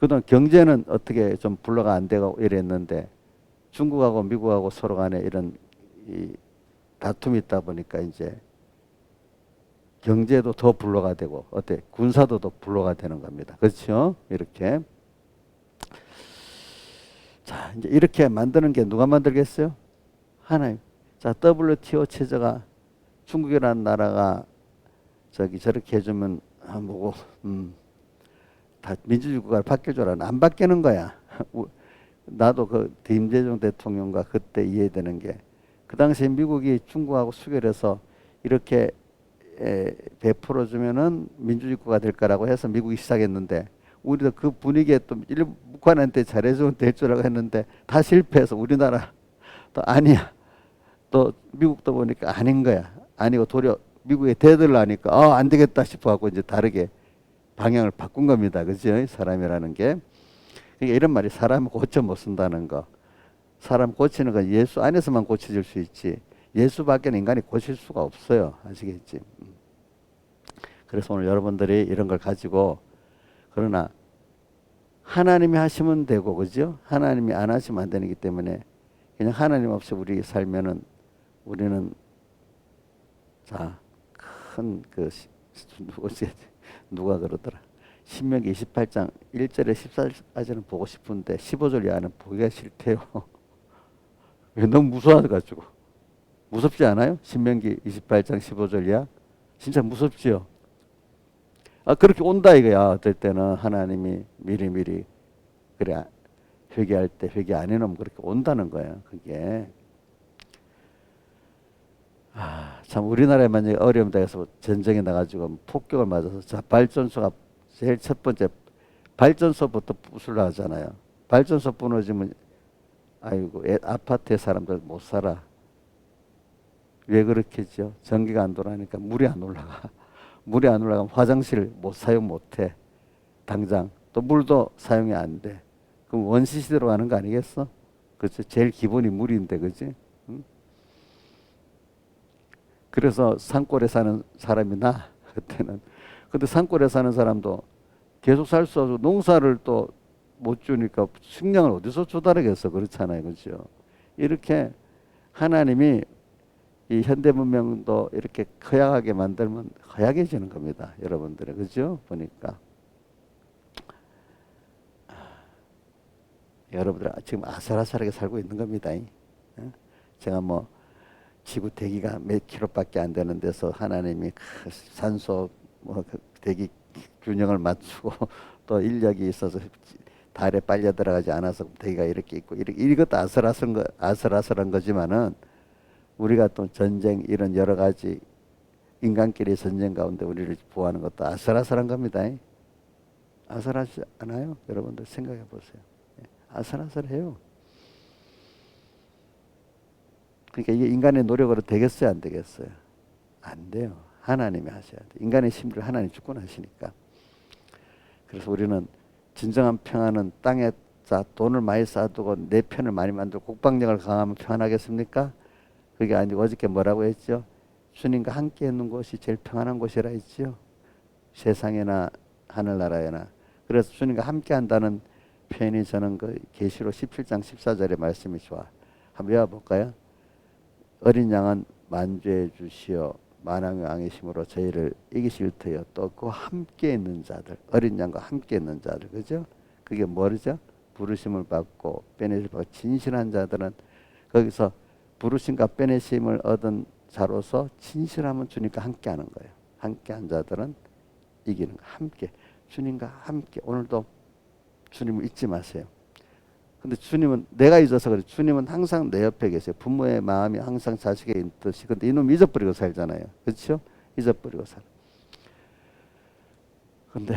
그동안 경제는 어떻게 좀 블록화 안 되고 이랬는데 중국하고 미국하고 서로 간에 이런 이 다툼이 있다 보니까 이제 경제도 더 블록화 되고 군사도 더 블록화 되는 겁니다. 그렇죠? 이렇게. 자, 이제 이렇게 만드는 게 누가 만들겠어요? 하나님. 자, WTO 체제가 중국이라는 나라가 저렇게 해주면 뭐고 다 민주주의 국가를 바뀌어줘라. 안 바뀌는 거야. 나도 그 김대중 대통령과 그때 이해되는 게 그 당시에 미국이 중국하고 수결해서 이렇게 베풀어 주면은 민주주의 국가가 될 거라고 해서 미국이 시작했는데 우리도 그 분위기에 또 북한한테 잘해주면 될 줄 알고 했는데 다 실패해서 우리나라 또 아니야. 또 미국도 보니까 아닌 거야. 아니고 도리어 미국에 대들라니까 안 되겠다 싶어갖고 이제 다르게 방향을 바꾼 겁니다. 그죠? 사람이라는 게. 그러니까 이런 말이 사람을 고쳐 못 쓴다는 거. 사람 고치는 건 예수 안에서만 고쳐질 수 있지. 예수 밖에는 인간이 고칠 수가 없어요. 아시겠지? 그래서 오늘 여러분들이 이런 걸 가지고 그러나 하나님이 하시면 되고 그죠? 하나님이 안 하시면 안 되기 때문에 그냥 하나님 없이 우리 살면은 우리는 큰 누가 그러더라. 신명기 28장 1절에 14절까지는 보고 싶은데 15절 이하는 보기가 싫대요. 왜 너무 무서워가지고. 무섭지 않아요? 신명기 28장 15절 이하? 진짜 무섭지요? 그렇게 온다 이거야. 어떨 때는 하나님이 미리미리 그래 회개할 때 회개 안 해놓으면 그렇게 온다는 거예요. 그게. 참 우리나라에 만약에 어려움 당해서 전쟁에 나가지고 폭격을 맞아서 발전소가 제일 첫 번째 발전소부터 부술라 하잖아요. 발전소 부러지면 아이고 아파트에 사람들 못 살아. 왜 그렇겠죠? 전기가 안 돌아가니까 물이 안 올라가. 물이 안 올라가면 화장실 못 사용 못해. 당장. 또 물도 사용이 안 돼. 그럼 원시 시대로 가는 거 아니겠어? 그렇죠? 제일 기본이 물인데, 그지? 응? 그래서 산골에 사는 사람이 그때는. 근데 산골에 사는 사람도 계속 살 수 없고 농사를 또 못 주니까 식량을 어디서 조달하겠어. 그렇잖아요. 그죠? 이렇게 하나님이 이 현대 문명도 이렇게 허약하게 만들면 허약해지는 겁니다. 여러분들의. 그죠? 보니까. 여러분들 지금 아슬아슬하게 살고 있는 겁니다. 제가 지구 대기가 몇 킬로밖에 안 되는 데서 하나님이 산소 대기 균형을 맞추고 또 인력이 있어서 달에 빨려 들어가지 않아서 대기가 이렇게 있고 이것도 아슬아슬한 거지만은 우리가 또 전쟁 이런 여러 가지 인간끼리 전쟁 가운데 우리를 보호하는 것도 아슬아슬한 겁니다. 아슬아슬하지 않아요? 여러분들 생각해 보세요. 예, 아슬아슬해요. 그러니까 이게 인간의 노력으로 되겠어요, 안 되겠어요? 안 돼요. 하나님이 하셔야 돼. 인간의 심리를 하나님 주권하시니까. 그래서 우리는 진정한 평안은 땅에 돈을 많이 쌓아두고 내 편을 많이 만들고 국방력을 강하면 평안하겠습니까? 그게 아니고 어저께 뭐라고 했죠? 주님과 함께 있는 곳이 제일 평안한 곳이라 했죠. 세상에나 하늘나라에나. 그래서 주님과 함께 한다는 표현이 저는 그 계시록 17장 14절의 말씀이 좋아. 한번 외워볼까요? 어린 양은 만주해 주시어 만왕의 왕이심으로 저희를 이기실 터여. 또 그 함께 있는 자들, 어린 양과 함께 있는 자들, 그죠? 그게 뭐죠? 부르심을 받고 빼내심을 받고 진실한 자들은 거기서 부르심과 빼내심을 얻은 자로서 진실하면 주님과 함께하는 거예요. 함께한 자들은 이기는 거. 함께 주님과 함께. 오늘도 주님을 잊지 마세요. 근데 주님은 내가 잊어서 그래. 주님은 항상 내 옆에 계세요. 부모의 마음이 항상 자식에 있듯이. 근데 이놈 잊어버리고 살잖아요. 그렇죠? 잊어버리고 살아. 근데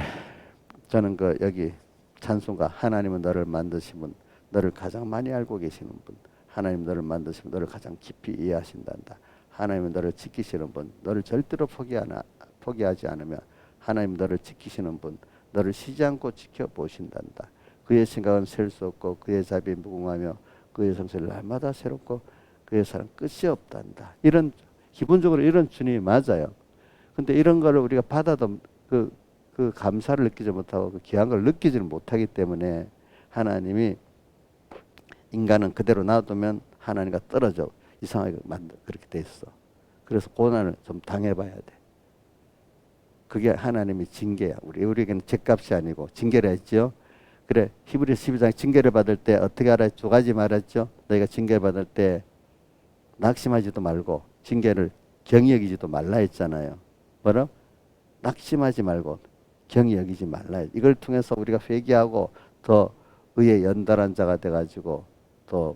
저는 그 여기 찬송가 하나님은 너를 만드신 분, 너를 가장 많이 알고 계시는 분, 하나님 너를 만드신 분, 너를 가장 깊이 이해하신단다. 하나님은 너를 지키시는 분, 너를 절대로 포기하지 않으며 하나님 너를 지키시는 분, 너를 쉬지 않고 지켜보신단다. 그의 생각은 셀 수 없고 그의 자비 무궁하며 그의 성실은 날마다 새롭고 그의 사랑 끝이 없단다. 이런 기본적으로 이런 주님이 맞아요. 근데 이런 거를 우리가 받아도 그 감사를 느끼지 못하고 그 귀한 걸 느끼지는 못하기 때문에 하나님이 인간은 그대로 놔두면 하나님과 떨어져 이상하게 그렇게 돼 있어. 그래서 고난을 좀 당해봐야 돼. 그게 하나님의 징계야. 우리에게는 죗값이 아니고 징계를 했죠. 그래 히브리서 12장 징계를 받을 때 어떻게 알아요? 두 가지 말했죠. 너희가 징계 받을 때 낙심하지도 말고 징계를 경히 여기지도 말라 했잖아요. 뭐라? 낙심하지 말고 경히 여기지 말라. 이걸 통해서 우리가 회개하고 더 의에 연달한 자가 돼가지고 더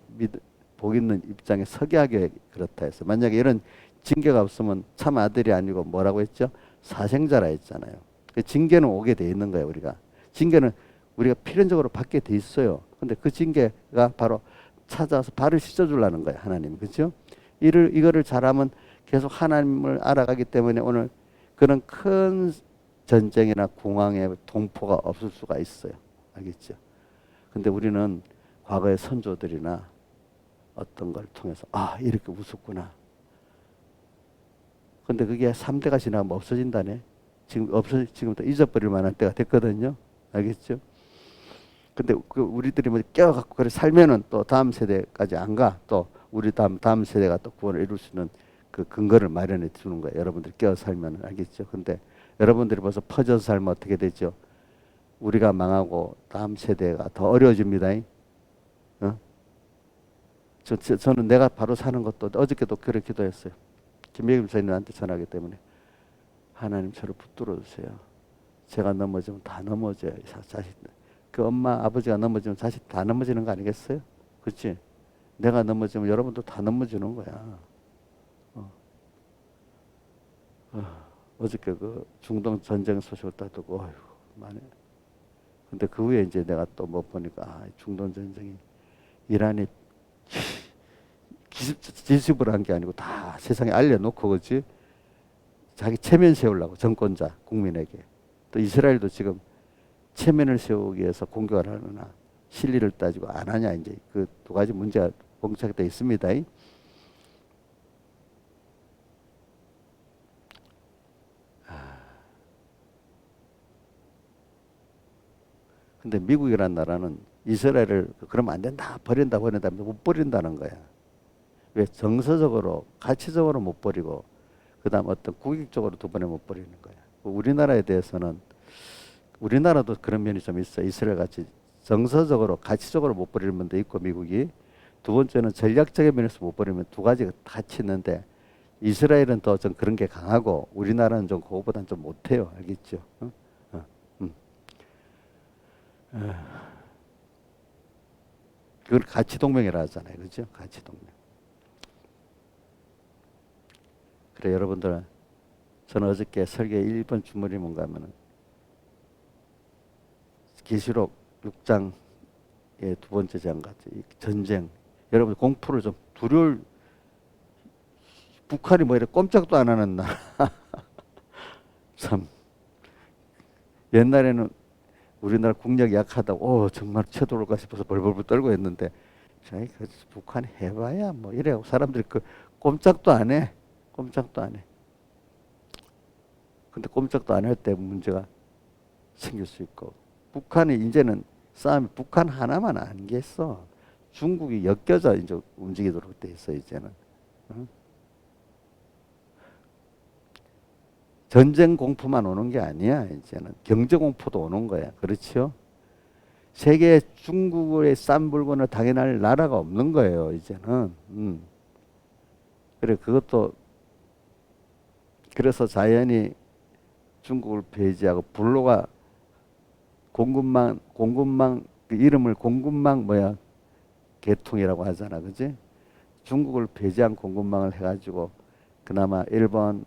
복 있는 입장에 서게 하게 그렇다 해서 만약에 이런 징계가 없으면 참 아들이 아니고 뭐라고 했죠? 사생자라 했잖아요. 그 징계는 오게 돼 있는 거예요. 우리가 징계는 우리가 필연적으로 받게 돼 있어요. 근데 그 징계가 바로 찾아서 발을 씻어주려는 거예요. 하나님. 그렇죠? 이거를 잘하면 계속 하나님을 알아가기 때문에 오늘 그런 큰 전쟁이나 공황의 동포가 없을 수가 있어요. 알겠죠? 근데 우리는 과거의 선조들이나 어떤 걸 통해서 이렇게 웃었구나. 근데 그게 3대가 지나면 없어진다네. 지금부터 잊어버릴 만한 때가 됐거든요. 알겠죠? 근데 우리들이 뭐 깨워갖고 그래 살면은 또 다음 세대까지 안 가. 또 우리 다음 세대가 또 구원을 이룰 수 있는 그 근거를 마련해 주는 거예요. 여러분들이 깨어 살면 알겠죠? 근데 여러분들이 벌써 퍼져서 살면 어떻게 되죠? 우리가 망하고 다음 세대가 더 어려워집니다. 어? 저는 내가 바로 사는 것도 어저께도 그렇게 기도했어요. 김혜김 목사님한테 전하기 때문에 하나님 저를 붙들어 주세요. 제가 넘어지면 다 넘어져요. 자식. 그 엄마 아버지가 넘어지면 자식 다 넘어지는 거 아니겠어요? 그렇지? 내가 넘어지면 여러분도 다 넘어지는 거야. 어저께 그 중동 전쟁 소식을 딱 듣고 어휴 많이. 근데 그 후에 이제 내가 또 못 보니까 중동 전쟁이 이란이 기습을 한 게 아니고 다 세상에 알려놓고 그렇지 자기 체면 세우려고 정권자 국민에게 또 이스라엘도 지금 체면을 세우기 위해서 공격을 하느나 실리를 따지고 안 하냐 이제 그 두 가지 문제가 봉착되어 있습니다. 근데 미국이라는 나라는 이스라엘을 그러면 안 된다 버린다 못 버린다는 거야. 왜 정서적으로 가치적으로 못 버리고 그다음 어떤 국익적으로 두 번에 못 버리는 거야. 우리나라에 대해서는 우리나라도 그런 면이 좀 있어. 이스라엘 같이 정서적으로 가치적으로 못 버리는 면도 있고 미국이 두 번째는 전략적인 면에서 못 버리면 두 가지가 같이 있는데 이스라엘은 더 좀 그런 게 강하고 우리나라는 좀 그거보다는 좀 못해요. 알겠죠? 어? 어, 음. 그걸 가치 동맹이라 하잖아요. 그죠? 가치 동맹. 그래 여러분들 저는 어저께 설계 1번 주문이 뭔가 하면은 계시록 6장의 두 번째 장 같은 이 전쟁. 여러분 공포를 좀 두려울 북한이 뭐 이래 꼼짝도 안 하는 나. 참 옛날에는 우리나라 국력이 약하다고 정말 쳐들어올까 싶어서 벌벌벌 떨고 했는데 자기 그 북한 해봐야 뭐 이래고 사람들이 그 꼼짝도 안 해. 꼼짝도 안 해. 근데 꼼짝도 안 할 때 문제가 생길 수 있고 북한이 이제는 싸움이 북한 하나만 아니겠어. 중국이 엮여져 이제 움직이도록 돼 있어 이제는. 응? 전쟁 공포만 오는 게 아니야. 이제는 경제 공포도 오는 거야. 그렇죠? 세계 중국의 싼 물건을 당연할 나라가 없는 거예요. 이제는. 그래 그것도 그래서 자연히 중국을 배제하고 불로가 공급망 그 이름을 공급망 뭐야 계통이라고 하잖아, 그지? 중국을 배제한 공급망을 해가지고 그나마 일본,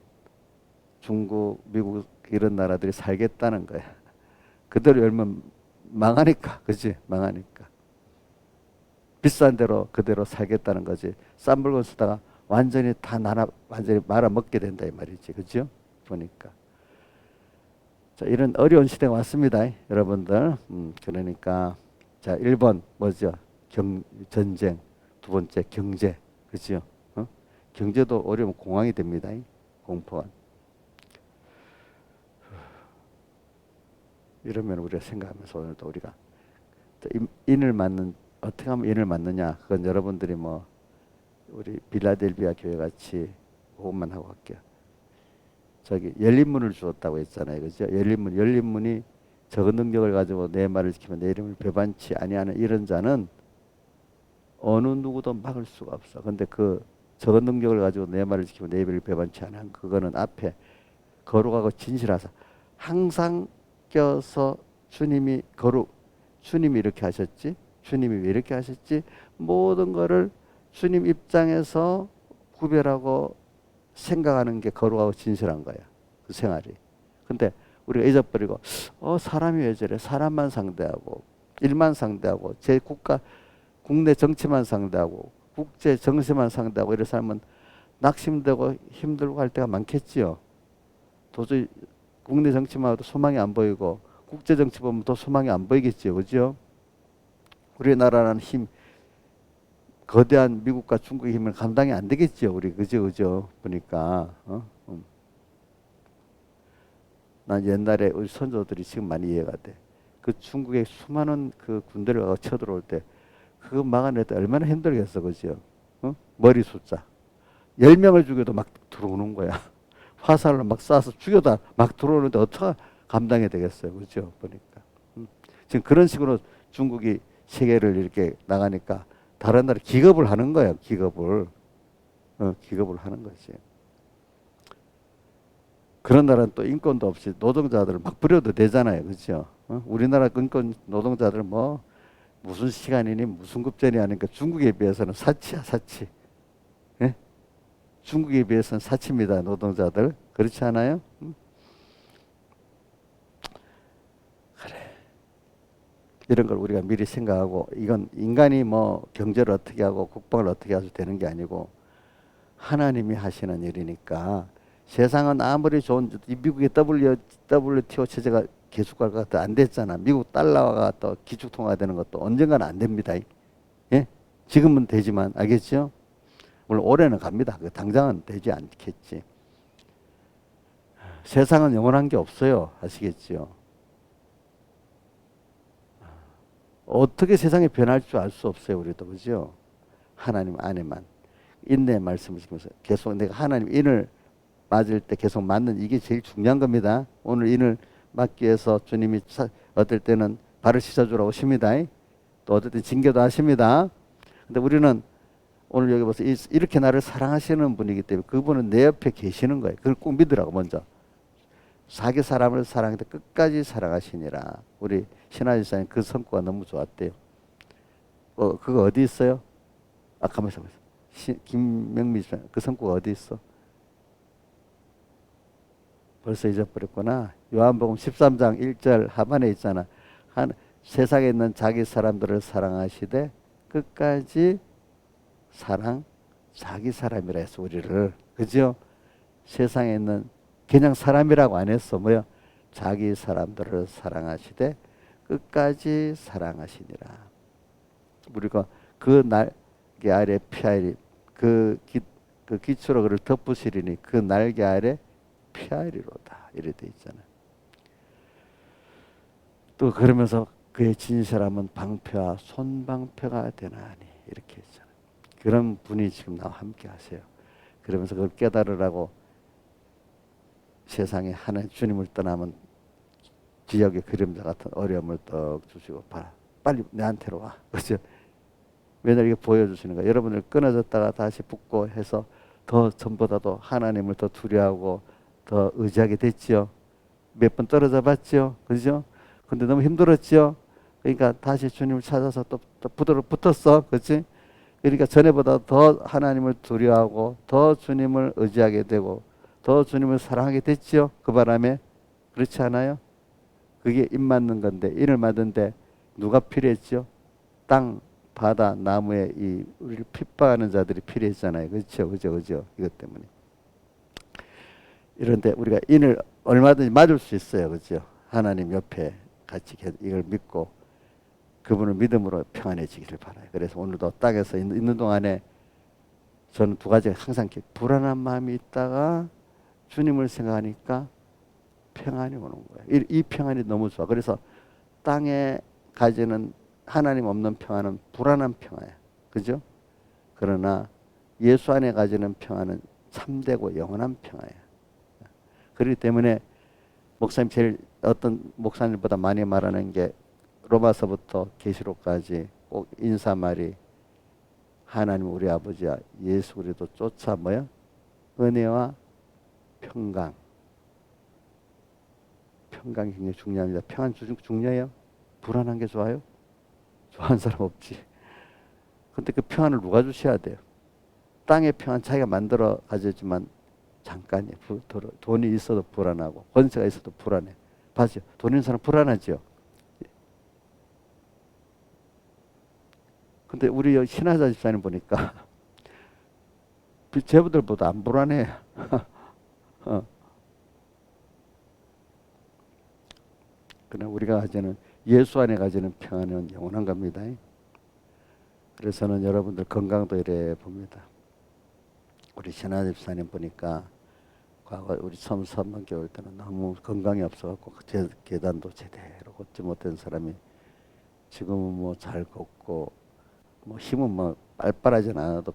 중국, 미국 이런 나라들이 살겠다는 거야. 그대로 열면 망하니까, 그지? 망하니까. 비싼 대로 그대로 살겠다는 거지. 싼 물건 쓰다가 완전히 다 완전히 말아먹게 된다 이 말이지, 그죠? 보니까. 자, 이런 어려운 시대가 왔습니다, 여러분들. 그러니까 자, 1번 뭐죠? 전쟁. 두 번째 경제, 그죠? 경제도 어려우면 공황이 됩니다, 공포가. 이러면 우리가 생각하면서 오늘도 우리가 인을 맞는 어떻게 하면 인을 맞느냐? 그건 여러분들이 뭐 우리 빌라델비아 교회 같이 그것만 하고 할게요. 저기 열린 문을 주었다고 했잖아요, 그죠? 열린 문이 적은 능력을 가지고 내 말을 지키면 내 이름을 배반치 아니하는 이런 자는 어느 누구도 막을 수가 없어. 근데 그 적은 능력을 가지고 내 말을 지키면 내 이름을 배반치 않은 그거는 앞에 거룩하고 진실하사 항상 껴서 주님이 이렇게 하셨지? 주님이 왜 이렇게 하셨지? 모든 거를 주님 입장에서 구별하고 생각하는 게 거룩하고 진실한 거야. 그 생활이. 근데 우리가 잊어버리고 사람이 왜 저래? 사람만 상대하고 일만 상대하고 국내 정치만 상대하고 국제 정세만 상대하고 이런 사람은 낙심되고 힘들고 할 때가 많겠지요. 도저히 국내 정치만 해도 소망이 안 보이고 국제 정치 보면 더 소망이 안 보이겠지요. 그죠? 우리나라는 거대한 미국과 중국의 힘을 감당이 안 되겠지요. 우리 그죠? 보니까 난 옛날에 우리 선조들이 지금 많이 이해가 돼. 그 중국의 수많은 그 군대를 가고 쳐들어올 때 그거 막아낼 때 얼마나 힘들겠어, 그죠? 머리 숫자 10명을 죽여도 막 들어오는 거야. 화살로 막 쏴서 죽여다 막 들어오는데 어떻게 감당이 되겠어요, 그죠? 보니까 지금 그런 식으로 중국이 세계를 이렇게 나가니까 다른 나라 기겁을 하는 거예요. 기겁을 하는 거지. 그런 나라는 또 인권도 없이 노동자들을 막 부려도 되잖아요, 그렇죠? 우리나라 인권 노동자들은 뭐 무슨 시간이니 무슨 급제니 하니까 중국에 비해서는 사치야, 사치. 예? 중국에 비해서는 사치입니다, 노동자들. 그렇지 않아요? 그래. 이런 걸 우리가 미리 생각하고 이건 인간이 뭐 경제를 어떻게 하고 국방을 어떻게 해서 되는 게 아니고 하나님이 하시는 일이니까 세상은 아무리 좋은 미국의 WTO 체제가 계속 갈 것 같아 안 됐잖아. 미국 달러가 또 기축통화가 되는 것도 언젠가는 안 됩니다. 예? 지금은 되지만 알겠죠? 물론 올해는 갑니다. 당장은 되지 않겠지. 세상은 영원한 게 없어요. 아시겠죠? 어떻게 세상이 변할 줄 알 수 없어요. 우리도 그죠? 하나님 안에만 인내의 말씀을 지키면서 계속 내가 하나님 인을 맞을 때 계속 맞는 이게 제일 중요한 겁니다. 오늘 인을 맞기 위해서 주님이 어떨 때는 발을 씻어주라고 하십니다. 또 어떨 때 징계도 하십니다. 근데 우리는 오늘 여기 보세요. 이렇게 나를 사랑하시는 분이기 때문에 그분은 내 옆에 계시는 거예요. 그걸 꼭 믿으라고 먼저. 자기 사람을 사랑할 끝까지 사랑하시니라. 우리 신하지사님 그 성과가 너무 좋았대요. 그거 어디 있어요? 가만히 있어. 김명미 씨, 그 성과가 어디 있어? 벌써 잊어버렸구나. 요한복음 13장 1절 하반에 있잖아. 세상에 있는 자기 사람들을 사랑하시되 끝까지 자기 사람이라 해서 우리를, 그죠? 세상에 있는 그냥 사람이라고 안 했어. 뭐야? 자기 사람들을 사랑하시되 끝까지 사랑하시니라. 우리가 그 날개 아래 피하리, 그 기초로 그를 덮으시리니 그 날개 아래 피하리로다. 이래 돼 있잖아. 또 그러면서 그의 진실함은 방패와 손방패가 되나니 이렇게 했잖아. 그런 분이 지금 나와 함께 하세요. 그러면서 그걸 깨달으라고 세상에 하나님 주님을 떠나면 지역의 그림자 같은 어려움을 떡 주시고 봐라. 빨리 내한테로 와. 그죠? 왜냐면 이게 보여주시는 거야. 여러분들 끊어졌다가 다시 붙고 해서 더 전보다도 하나님을 더 두려워하고 더 의지하게 됐지요. 몇 번 떨어져 봤지요. 그죠? 근데 너무 힘들었지요. 그러니까 다시 주님을 찾아서 또 붙었어. 그렇지? 그러니까 전에보다 더 하나님을 두려워하고 더 주님을 의지하게 되고 더 주님을 사랑하게 됐지요. 그 바람에. 그렇지 않아요? 그게 입 맞는 건데, 인을 맞는데 누가 필요했죠? 땅, 바다, 나무에 이 우리를 핍박하는 자들이 필요했잖아요. 그렇죠? 그죠? 이것 때문에. 이런데 우리가 인을 얼마든지 맞을 수 있어요. 그죠? 하나님 옆에 같이 이걸 믿고 그분을 믿음으로 평안해지기를 바라요. 그래서 오늘도 땅에서 있는 동안에 저는 두 가지가 항상 불안한 마음이 있다가 주님을 생각하니까 평안이 오는 거예요. 이 평안이 너무 좋아. 그래서 땅에 가지는 하나님 없는 평안은 불안한 평안이야. 그죠? 그러나 예수 안에 가지는 평안은 참되고 영원한 평안이야. 그렇기 때문에 목사님 제일 어떤 목사님보다 많이 말하는 게 로마서부터 계시록까지 꼭 인사말이 하나님 우리 아버지와 예수 그리스도 쫓아 뭐야? 은혜와 평강. 평강이 굉장히 중요합니다. 평안 중요해요? 불안한 게 좋아요? 좋아하는 사람 없지. 근데 그 평안을 누가 주셔야 돼요? 땅의 평안 자기가 만들어 가지지만 잠깐이에요. 돈이 있어도 불안하고 권세가 있어도 불안해. 봤죠? 돈 있는 사람 불안하죠? 근데 우리 신하자 집사님 보니까 제부들보다 안 불안해. 어. 그러나 우리가 가지는 예수 안에 가지는 평안은 영원한 겁니다. 그래서는 여러분들 건강도 이래 봅니다. 우리 신하 집사님 보니까 과거 우리 처음 선만 겨울 때는 너무 건강이 없어갖고 계단도 제대로 걷지 못한 사람이 지금은 뭐 잘 걷고 뭐 힘은 뭐 빨빨하진 않아도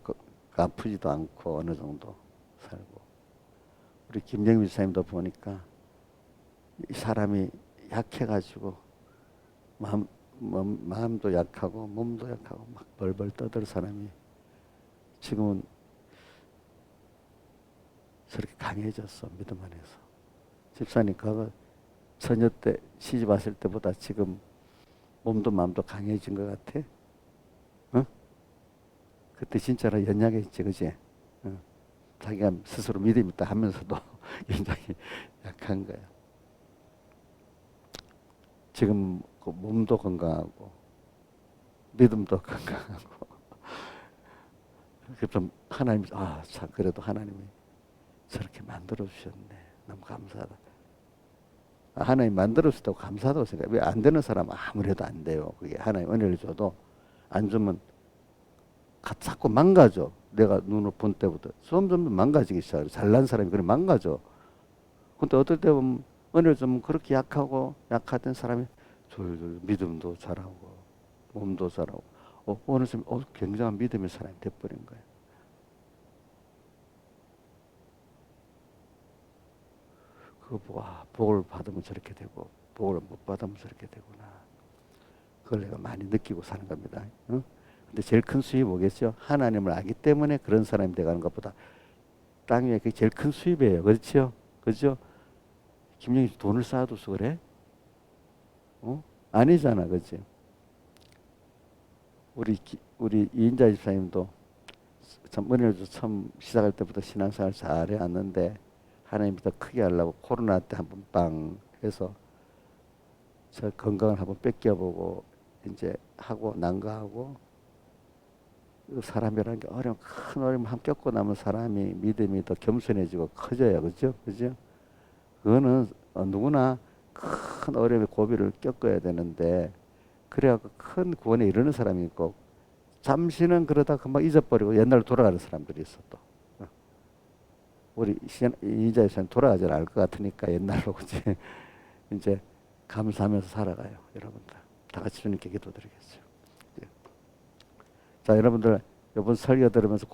아프지도 않고 어느 정도 살고 우리 김정민 집사님도 보니까 이 사람이 약해가지고 마음도 약하고 몸도 약하고 막 벌벌 떠들 사람이 지금은 저렇게 강해졌어. 믿음 안에서. 집사님 그거 처녀 때 시집 왔을 때보다 지금 몸도 마음도 강해진 것 같아. 어? 그때 진짜로 연약했지, 그지? 어. 자기가 스스로 믿음 있다 하면서도 굉장히 약한 거야. 지금 그 몸도 건강하고 믿음도 건강하고 그래서 하나님 참 그래도 하나님이 저렇게 만들어 주셨네. 너무 감사하다. 하나님 만들어 주셨다고 감사하다고 생각해. 왜 안 되는 사람은 아무래도 안 돼요. 그게 하나님 은혜를 줘도 안 주면 자꾸 망가져. 내가 눈을 본 때부터 점점 망가지기 시작해. 잘난 사람이 그래 망가져. 근데 어떨 때 보면 은혜를 주면 그렇게 약하던 사람이 졸졸 믿음도 잘하고 몸도 잘하고 어느 순간 굉장한 믿음의 사람이 돼버린 거예요. 그거 보고 복을 받으면 저렇게 되고 복을 못 받으면 저렇게 되구나. 그걸 내가 많이 느끼고 사는 겁니다. 응? 근데 제일 큰 수입이 뭐겠죠? 하나님을 알기 때문에 그런 사람이 돼가는 것보다 땅 위에 그게 제일 큰 수입이에요. 그렇죠? 그죠? 김영희 돈을 쌓아둬서 그래? 아니잖아. 그치? 우리 이인자 집사님도 참 은혜를 처음 시작할 때부터 신앙생활 잘 해왔는데 하나님이 더 크게 하려고 코로나 때 한번 빵 해서 저 건강을 한번 뺏겨보고 이제 하고 난거하고 사람이라는 게 큰 어려움 한 겪고 나면 사람이 믿음이 더 겸손해지고 커져요. 그죠? 그죠? 그거는 누구나 큰 어려움의 고비를 겪어야 되는데 그래갖고 큰 구원에 이르는 사람이 있고 잠시는 그러다 금방 잊어버리고 옛날로 돌아가는 사람들이 있어 또. 우리 이자의 시간 돌아가지 않을 것 같으니까 옛날로 그지 이제 감사하면서 살아가요. 여러분들 다 같이 주님께 기도드리겠죠. 자, 여러분들 이번 설교 들으면서